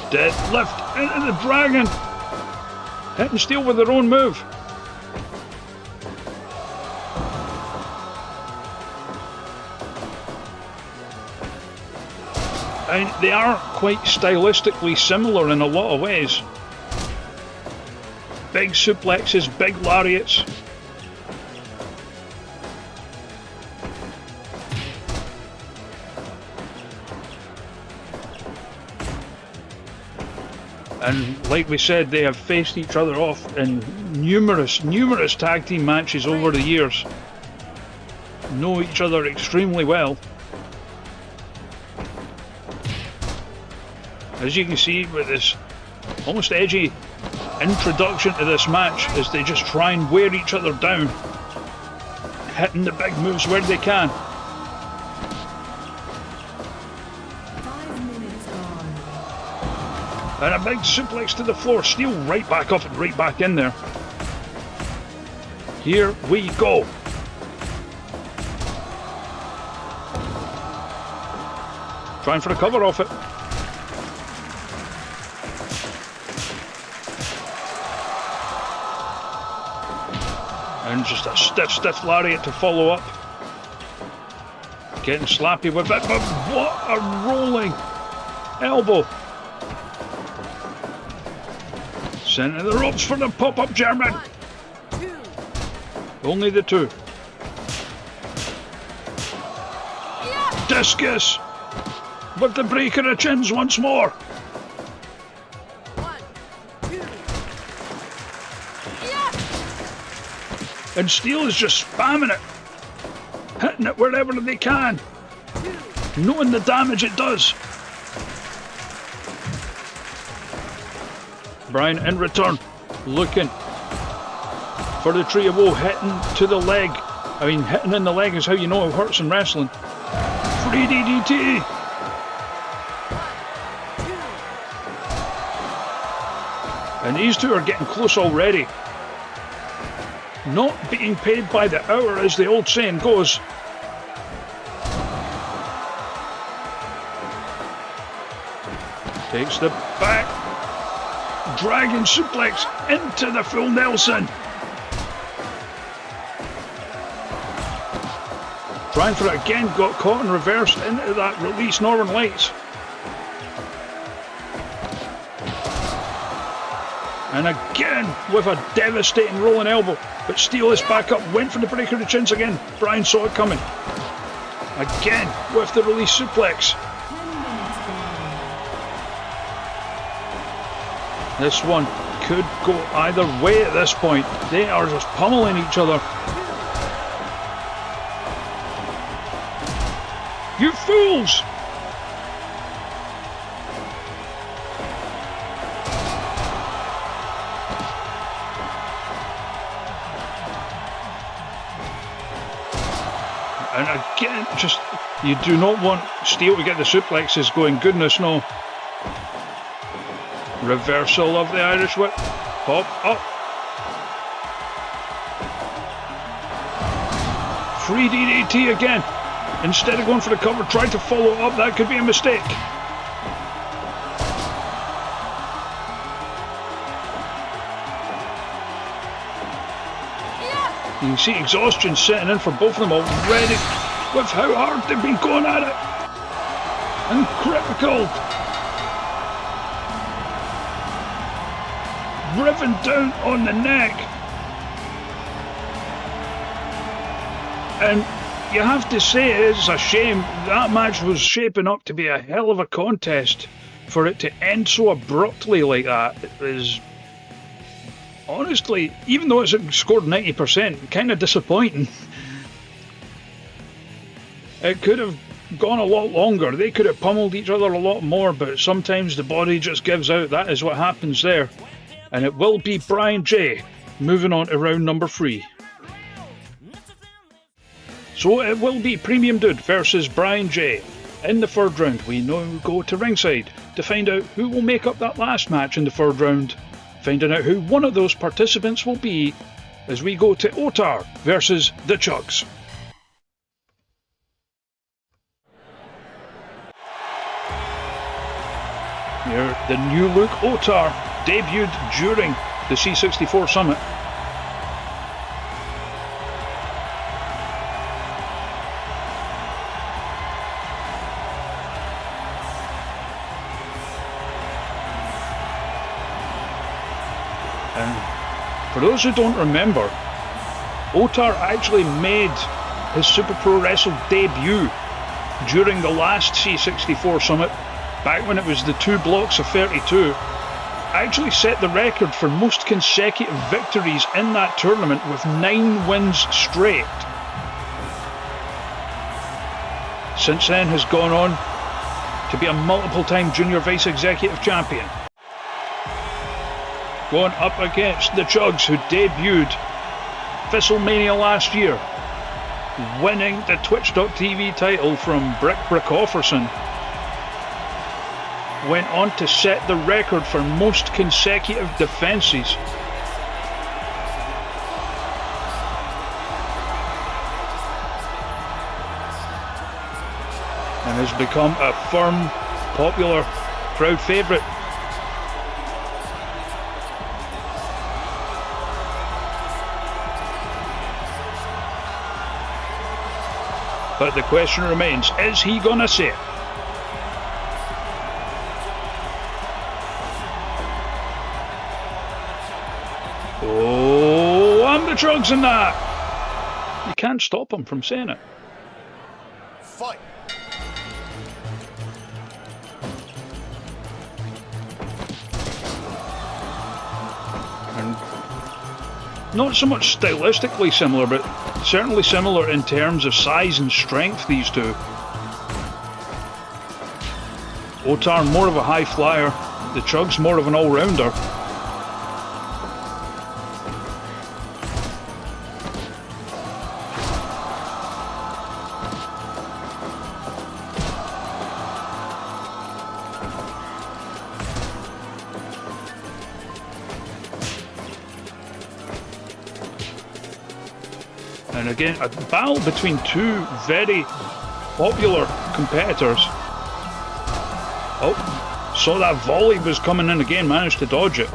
Deadlift into the dragon. Hitting Steele with their own move. And they are quite stylistically similar in a lot of ways. Big suplexes, big lariats. And like we said, they have faced each other off in numerous tag team matches over the years. Know each other extremely well. As you can see with this almost edgy introduction to this match, as they just try and wear each other down, hitting the big moves where they can. And a big suplex to the floor. Steele right back up and right back in there. Here we go. Trying for a cover off it. And just a stiff lariat to follow up. Getting slappy with it, but what a rolling elbow. Sent to the ropes for the pop-up German. Only the two. Discus with the breaker of chins once more. And Steele is just spamming it, hitting it wherever they can, knowing the damage it does. Brian in return, looking for the tree of woe, hitting to the leg. I mean, hitting in the leg is how you know it hurts in wrestling. Free DDT. And these two are getting close already. Not being paid by the hour, as the old saying goes. Takes the back. Dragon suplex into the full Nelson. Trying for it again, got caught and reversed into that release Northern Lights. And again with a devastating rolling elbow. But Steele is back up, went for the breaker of the chins again. Brian saw it coming. Again with the release suplex. This one could go either way at this point. They are just pummeling each other. You fools! And again, just, you do not want Steele to get the suplexes going. Goodness no. Reversal of the Irish whip. Pop up. Free DDT again. instead of going for the cover, tried to follow up. That could be a mistake. You can see exhaustion setting in for both of them already with how hard they've been going at it. And critical. Driven down on the neck. And you have to say it's a shame. That match was shaping up to be a hell of a contest. For it to end so abruptly like that is, honestly, even though it's scored 90%, kind of disappointing. It could have gone a lot longer. They could have pummeled each other a lot more, but sometimes the body just gives out. That is what happens there. And it will be Brian J moving on to round number 3. So it will be Premium Dude versus Brian J. In the third round, we now go to ringside to find out who will make up that last match in the third round. Finding out who one of those participants will be as we go to OTAR versus the CHUGS. Here, the new look OTAR debuted during the C64 Summit. And for those who don't remember, OTAR actually made his Super Pro Wrestle debut during the last C64 Summit, back when it was the 2 blocks of 32. Actually set the record for most consecutive victories in that tournament with 9 wins straight. Since then has gone on to be a multiple-time Junior Vice Executive Champion. Going up against the CHUGS, who debuted WrestleMania last year, winning the Twitch.tv title from Brick Offerson. Went on to set the record for most consecutive defences. And has become a firm, popular, crowd favourite. But the question remains, is he gonna say it? Oh, I'm the CHUGS in that! You can't stop him from saying it. Fight! And not so much stylistically similar, but certainly similar in terms of size and strength, these two. OTAR more of a high flyer, the CHUGS more of an all-rounder. And again, a battle between two very popular competitors. Oh, saw that volley was coming in again, managed to dodge it.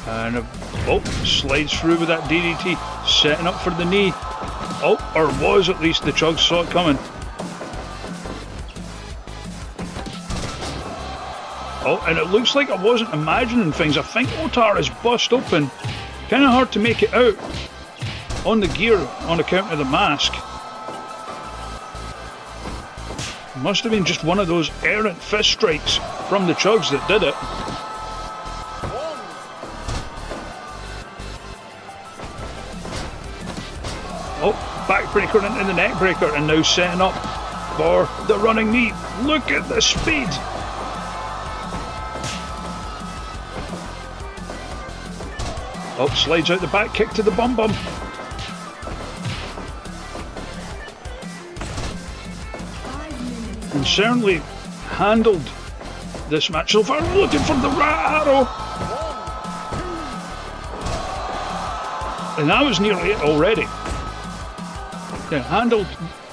And slides through with that DDT, setting up for the knee. Oh, or was at least, the CHUGS saw it coming. Oh, and it looks like I wasn't imagining things. I think OTAR is bust open. Kind of hard to make it out on the gear on account of the mask. Must have been just one of those errant fist strikes from the CHUGS that did it. Oh, backbreaker into the neckbreaker, and now setting up for the running knee. Look at the speed! Oh, slides out the back, kick to the bum bum. and certainly handled this match so far. Looking for the rat arrow. And that was nearly it already. Yeah, handled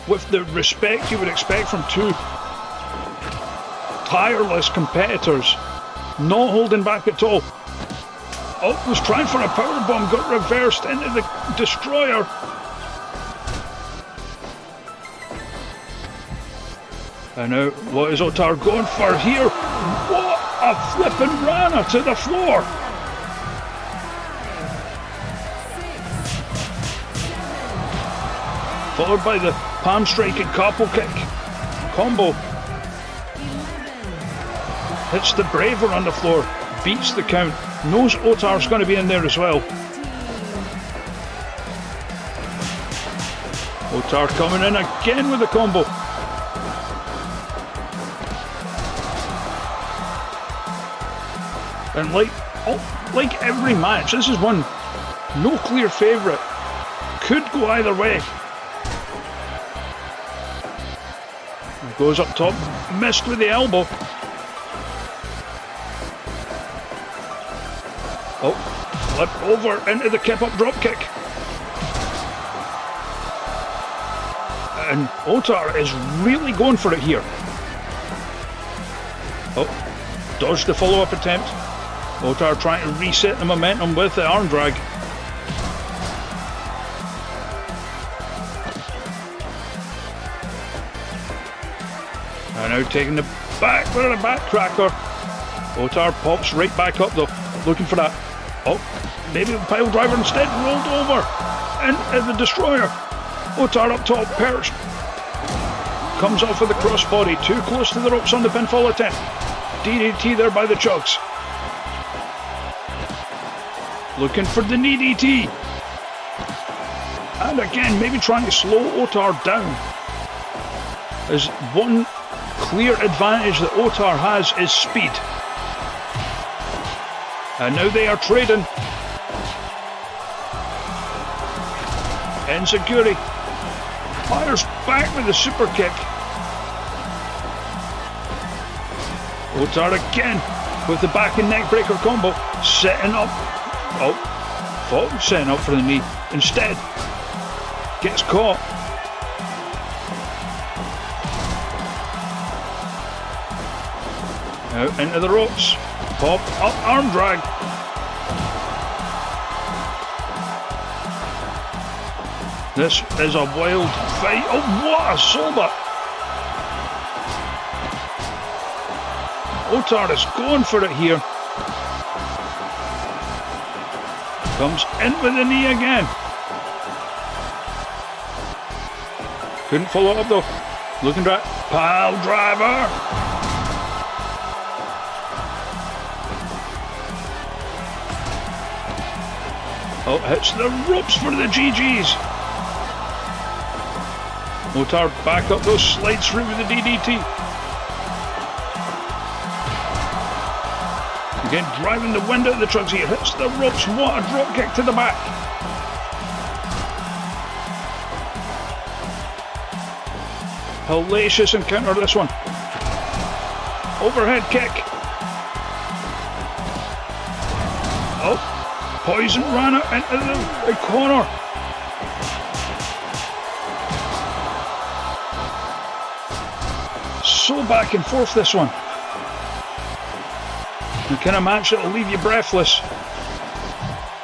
with the respect you would expect from two tireless competitors. Not holding back at all. Oh, was trying for a powerbomb, got reversed into the destroyer. And now, what is OTAR going for here? What a flippin' rana to the floor! Followed by the palm strike and couple kick combo. Hits the braver on the floor, beats the count, knows OTAR's going to be in there as well. OTAR coming in again with a combo. And like every match, this is one no clear favourite. Could go either way. Goes up top, missed with the elbow. Oh, flip over into the kip up drop kick. And OTAR is really going for it here. Oh, dodged the follow-up attempt. OTAR trying to reset the momentum with the arm drag. And now taking the back with a backcracker. OTAR pops right back up though, looking for that. Oh, maybe the pile driver instead rolled over into the destroyer. OTAR up top, perched. Comes off with the crossbody, too close to the ropes on the pinfall attempt. DDT there by the CHUGS. Looking for the knee DT. And again, maybe trying to slow OTAR down. As one clear advantage that OTAR has is speed. And now they are trading. Enziguri fires back with the super kick. OTAR again with the back and neck breaker combo. Setting up. Oh, thought setting up for the knee. Instead, gets caught. Out into the ropes. Pop up arm drag. This is a wild fight. Oh, what a soba! OTAR is going for it here. Comes in with the knee again. Couldn't follow up though. Looking at pile driver. Oh, hits the ropes for the GGs. OTAR back up those slides through with the DDT. Again, driving the wind out of the CHUGS here. Hits the ropes. What a drop kick to the back. Hellacious encounter this one. Overhead kick. Oh, poison ran out into the corner. So back and forth this one. The kind of match that'll leave you breathless.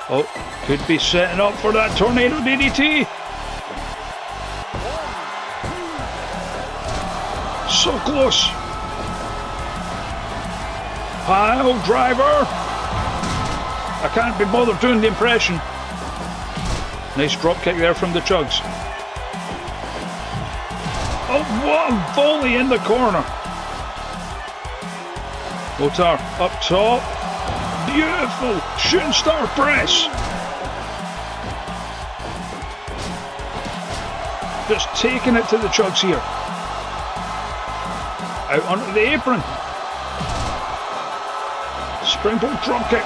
Oh, could be setting up for that tornado DDT. So close. Pile driver. I can't be bothered doing the impression. Nice drop kick there from the CHUGS. Oh, what a volley in the corner. OTAR up top. Beautiful shooting star press. Just taking it to the CHUGS here. Out onto the apron. Springboard drop kick.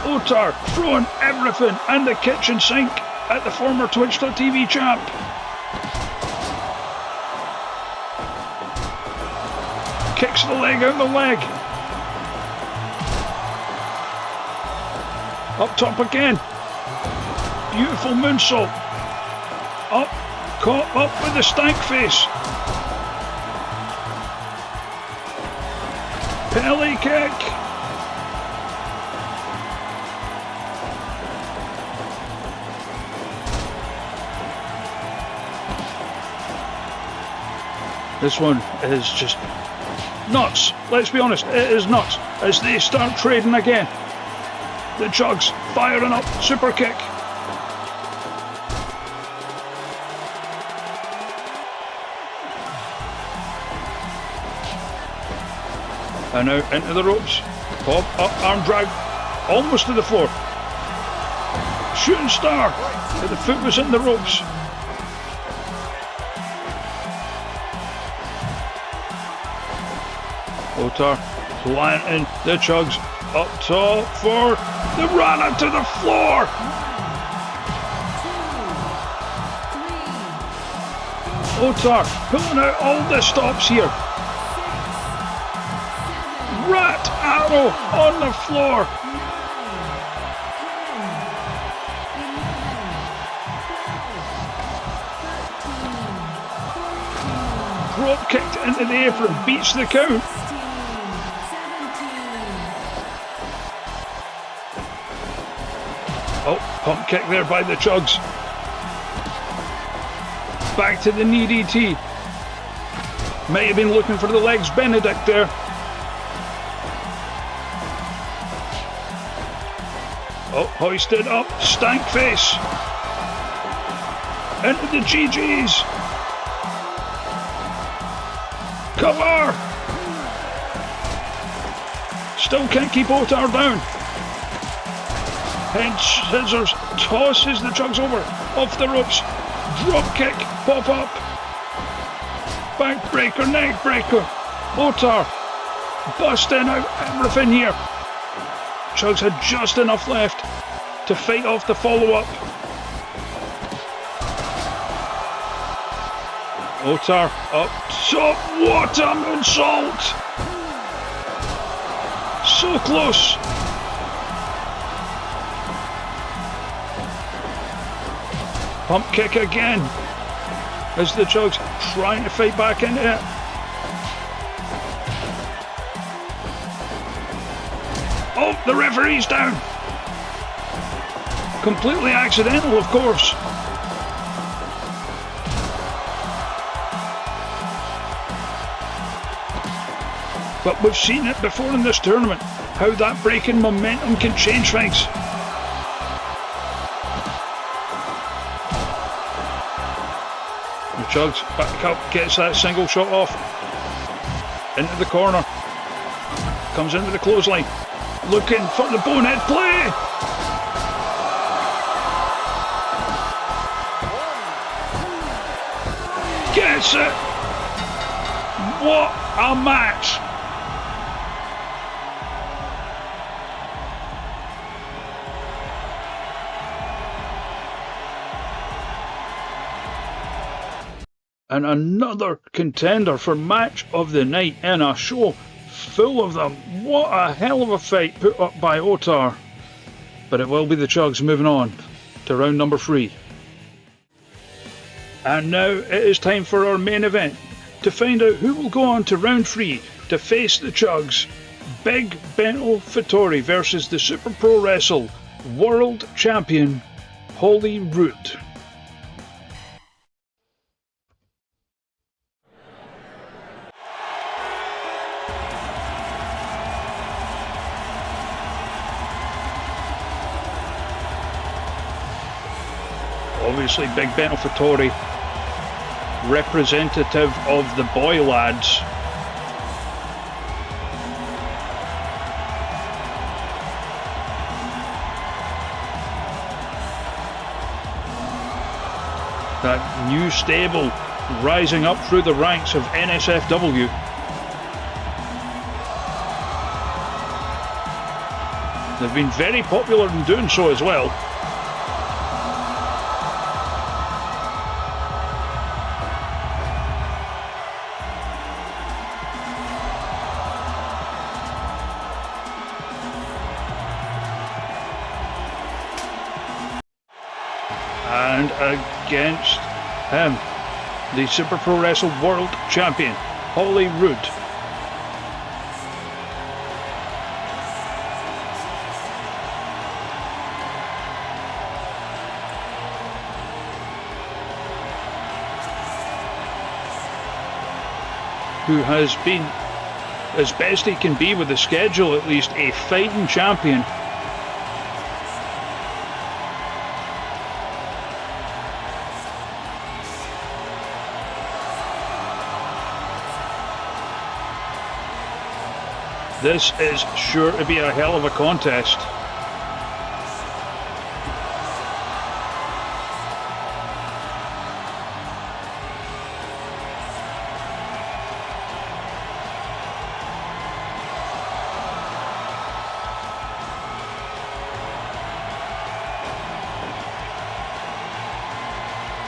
OTAR throwing everything and the kitchen sink at the former Twitch.tv champ. Kicks the leg out the leg. Up top again. Beautiful moonsault. Up. Caught up with the stank face. Pelly kick. This one is just nuts. Let's be honest, it is nuts. As they start trading again. The CHUGS firing up. Super kick. And now into the ropes. Pop up, arm drag. Almost to the floor. Shooting star. But the foot was in the ropes. OTAR flying in. The CHUGS up top for the run to the floor. 2, 3, OTAR pulling out all the stops here. Rat arrow on the floor. 9, 10, 11, 12, 13, 14, Drop kicked into the apron. Beats the count. 16, 17. Oh, pump kick there by the CHUGS. Back to the knee DT. Might have been looking for the legs Benedict there. Oh, hoisted up, stank face. Into the GGs. Cover. Still can't keep OTAR down. Head scissors tosses the CHUGS over. Off the ropes. Drop kick. Pop up. Back breaker, neck breaker. OTAR busting out everything here. CHUGS had just enough left to fight off the follow-up. OTAR up top. What a moonsault! So close. Pump kick again. As the CHUGS trying to fight back into it. Oh, the referee's down. Completely accidental, of course. But we've seen it before in this tournament, how that break in momentum can change things. The CHUGS back up, gets that single shot off. Into the corner. Comes into the clothesline. Looking for the bonehead play. Gets it. What a match. And another contender for match of the night in a show full of them. What a hell of a fight put up by OTAR. But it will be the CHUGS moving on to round number 3. And now it is time for our main event to find out who will go on to round 3 to face the CHUGS. Big Bento Futori versus the Super Pro Wrestle World Champion Holy Rood. Obviously, Big Bento Futori, representative of the boy lads. That new stable rising up through the ranks of NSFW. They've been very popular in doing so as well. And against him, the Super Pro Wrestle World Champion, Rood. Who has been, as best he can be with the schedule at least, a fighting champion. This is sure to be a hell of a contest.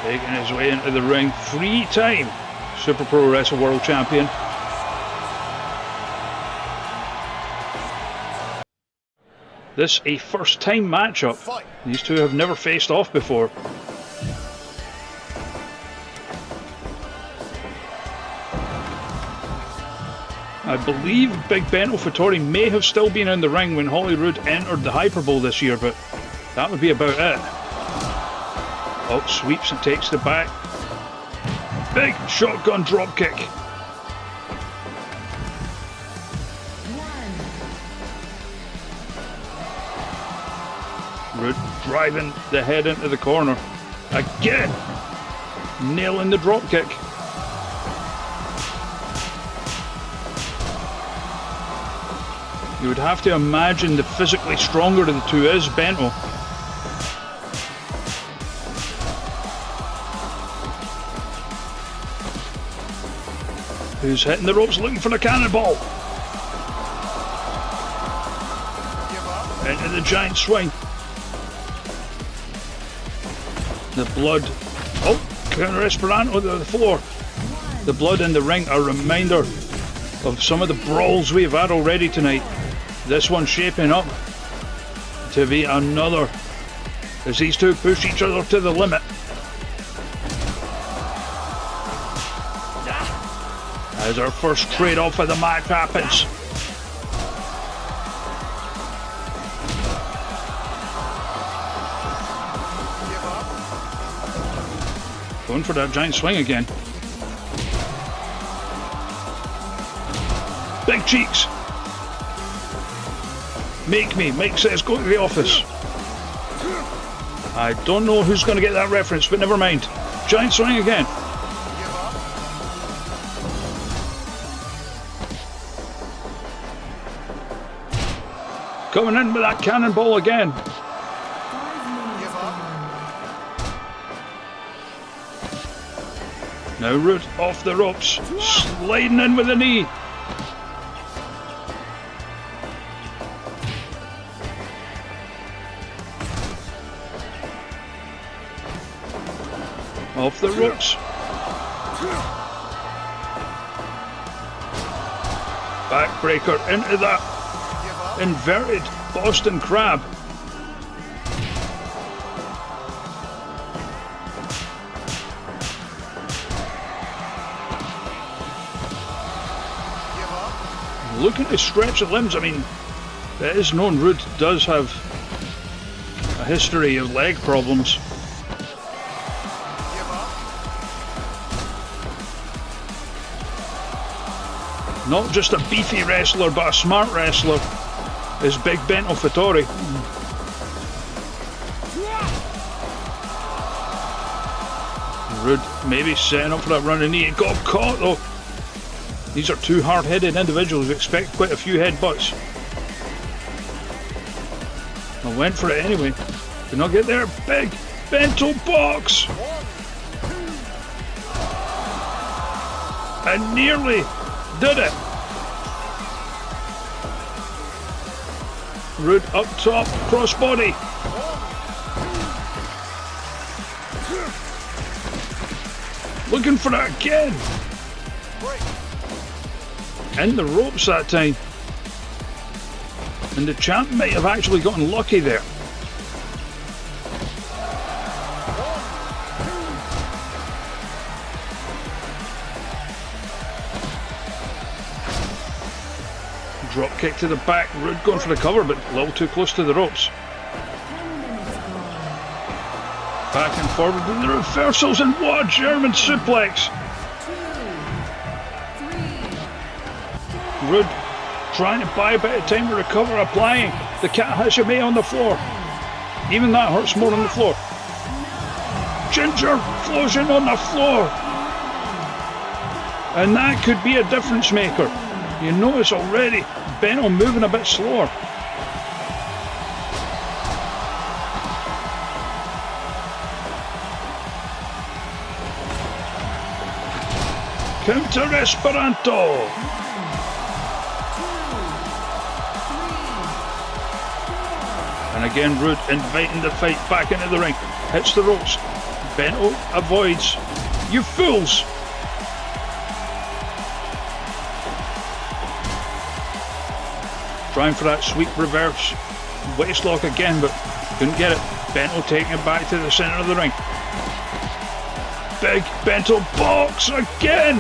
Taking his way into the ring, 3-time Super Pro Wrestle World Champion. This a first-time matchup. Fight. These two have never faced off before. I believe Big Bento Futori may have still been in the ring when Rood entered the Hyper Bowl this year, but that would be about it. Oh, sweeps and takes the back. Big shotgun drop kick. Rood driving the head into the corner. Again, nailing the drop kick. You would have to imagine the physically stronger of the two is Bento. Who's hitting the ropes looking for the cannonball. Into the giant swing. The blood. Oh, counter Esperanto to the floor. The blood in the ring, a reminder of some of the brawls we've had already tonight. This one shaping up to be another as these two push each other to the limit. As our first trade-off of the match happens. Going for that giant swing again. Big cheeks. Mike says go to the office. I don't know who's going to get that reference, but never mind. Giant swing again. Coming in with that cannonball again. Now Rood off the ropes, sliding in with a knee. Off the ropes. Backbreaker into that inverted Boston Crab. Looking to stretch the limbs. I mean, it is known Rood does have a history of leg problems. Not just a beefy wrestler, but a smart wrestler is Big Bento Futori. Rood maybe setting up for that running knee. It got caught though. These are two hard-headed individuals who expect quite a few headbutts. I went for it anyway. Did not get there. Big Bento box! And nearly did it. Rood up top, crossbody. Looking for it again. In the ropes that time. And the champ might have actually gotten lucky there. Drop kick to the back. Rood going for the cover, but a little too close to the ropes. Back and forward in the reversals, and what a German suplex! Rood trying to buy a bit of time to recover, applying the cat hashime on the floor. Even that hurts more on the floor. Ginger flosion on the floor. And that could be a difference maker. You notice already Bento moving a bit slower. Counter Esperanto. And again, Rood inviting the fight back into the ring. Hits the ropes. Bento avoids. You fools! Trying for that sweep reverse. Waistlock again, but couldn't get it. Bento taking it back to the centre of the ring. Big Bento box again!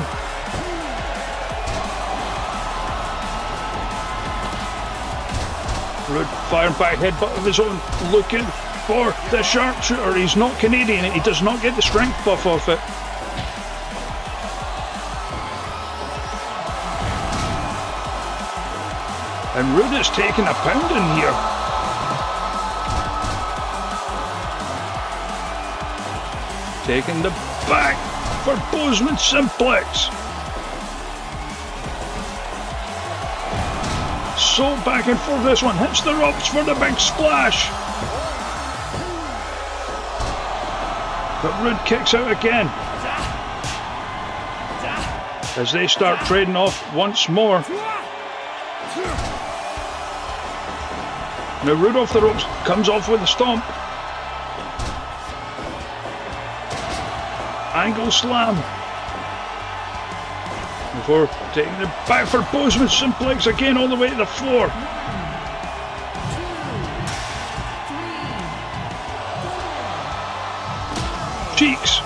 Rood firing back headbutt of his own, looking for the sharpshooter. He's not Canadian, he does not get the strength buff off it. And Rood is taking a pounding here. Taking the back for Bozeman Simplex. So back and forth this one. Hits the ropes for the big splash. But Rood kicks out again. As they start trading off once more. Now Rood off the ropes, comes off with a stomp. Angle slam. Before taking it back for Bozeman Simplex again all the way to the floor. Cheeks.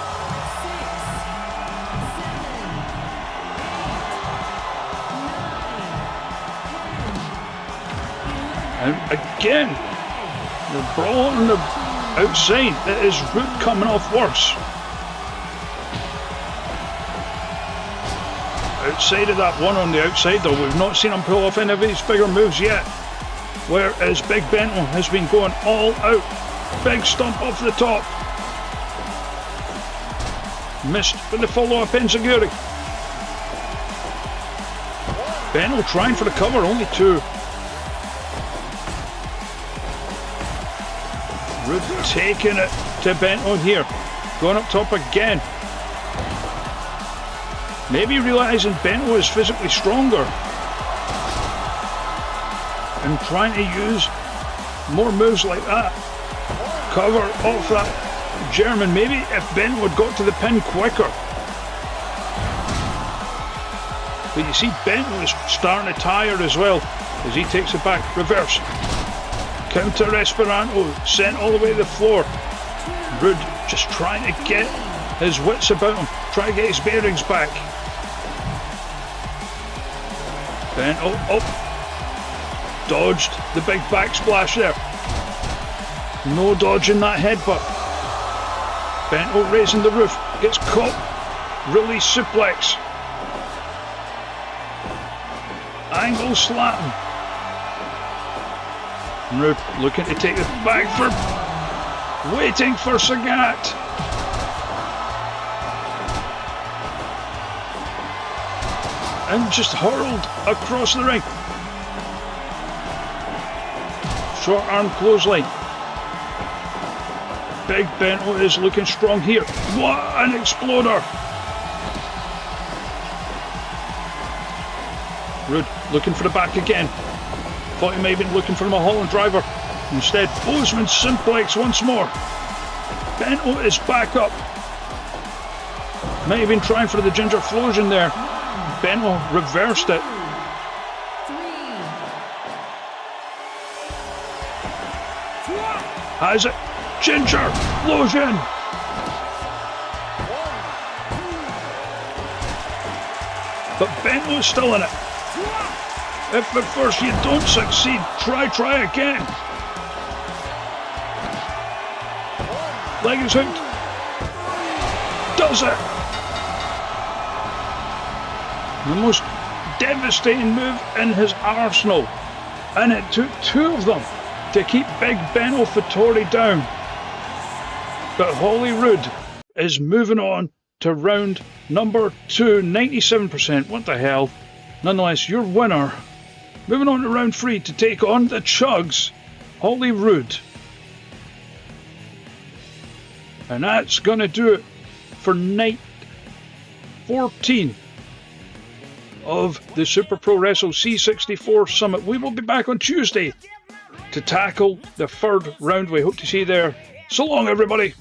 And again, the brawl on the outside, it is Rood coming off worse. Outside of that one on the outside though, we've not seen him pull off any of his bigger moves yet. Whereas Big Bento has been going all out. Big stomp off the top. Missed with the follow-up enziguri. Bento trying for the cover, only two. Rood taking it to Bento here. Going up top again. Maybe realising Bento is physically stronger. And trying to use more moves like that. Cover off that German. Maybe if Bento had got to the pin quicker. But you see Bento is starting to tire as well as he takes it back. Reverse. Counter Esperanto, sent all the way to the floor. Rood just trying to get his wits about him, trying to get his bearings back. Bento up, dodged the big backsplash there. No dodging that headbutt. Bento raising the roof, gets caught, release suplex. Angle slam. Rood looking to take it back for waiting for Sagat. And just hurled across the ring. Short arm clothesline. Big Bento is looking strong here. What an exploder! Rood looking for the back again. Thought he may have been looking for a Mulholland driver. Instead, Bozeman Simplex once more. Bento is back up. Might have been trying for the ginger flosion there. Bento reversed it. Has it. Ginger flosion. But Bento's still in it. If at first you don't succeed, try again. Leg is hooked. Does it? The most devastating move in his arsenal. And it took two of them to keep Big Bento Futori down. But Holy Rood is moving on to round number 2, 97%. What the hell? Nonetheless, your winner. Moving on to round 3 to take on the CHUGS, Holy Rood. And that's going to do it for night 14 of the Super Pro Wrestle C64 Summit. We will be back on Tuesday to tackle the third round. We hope to see you there. So long, everybody.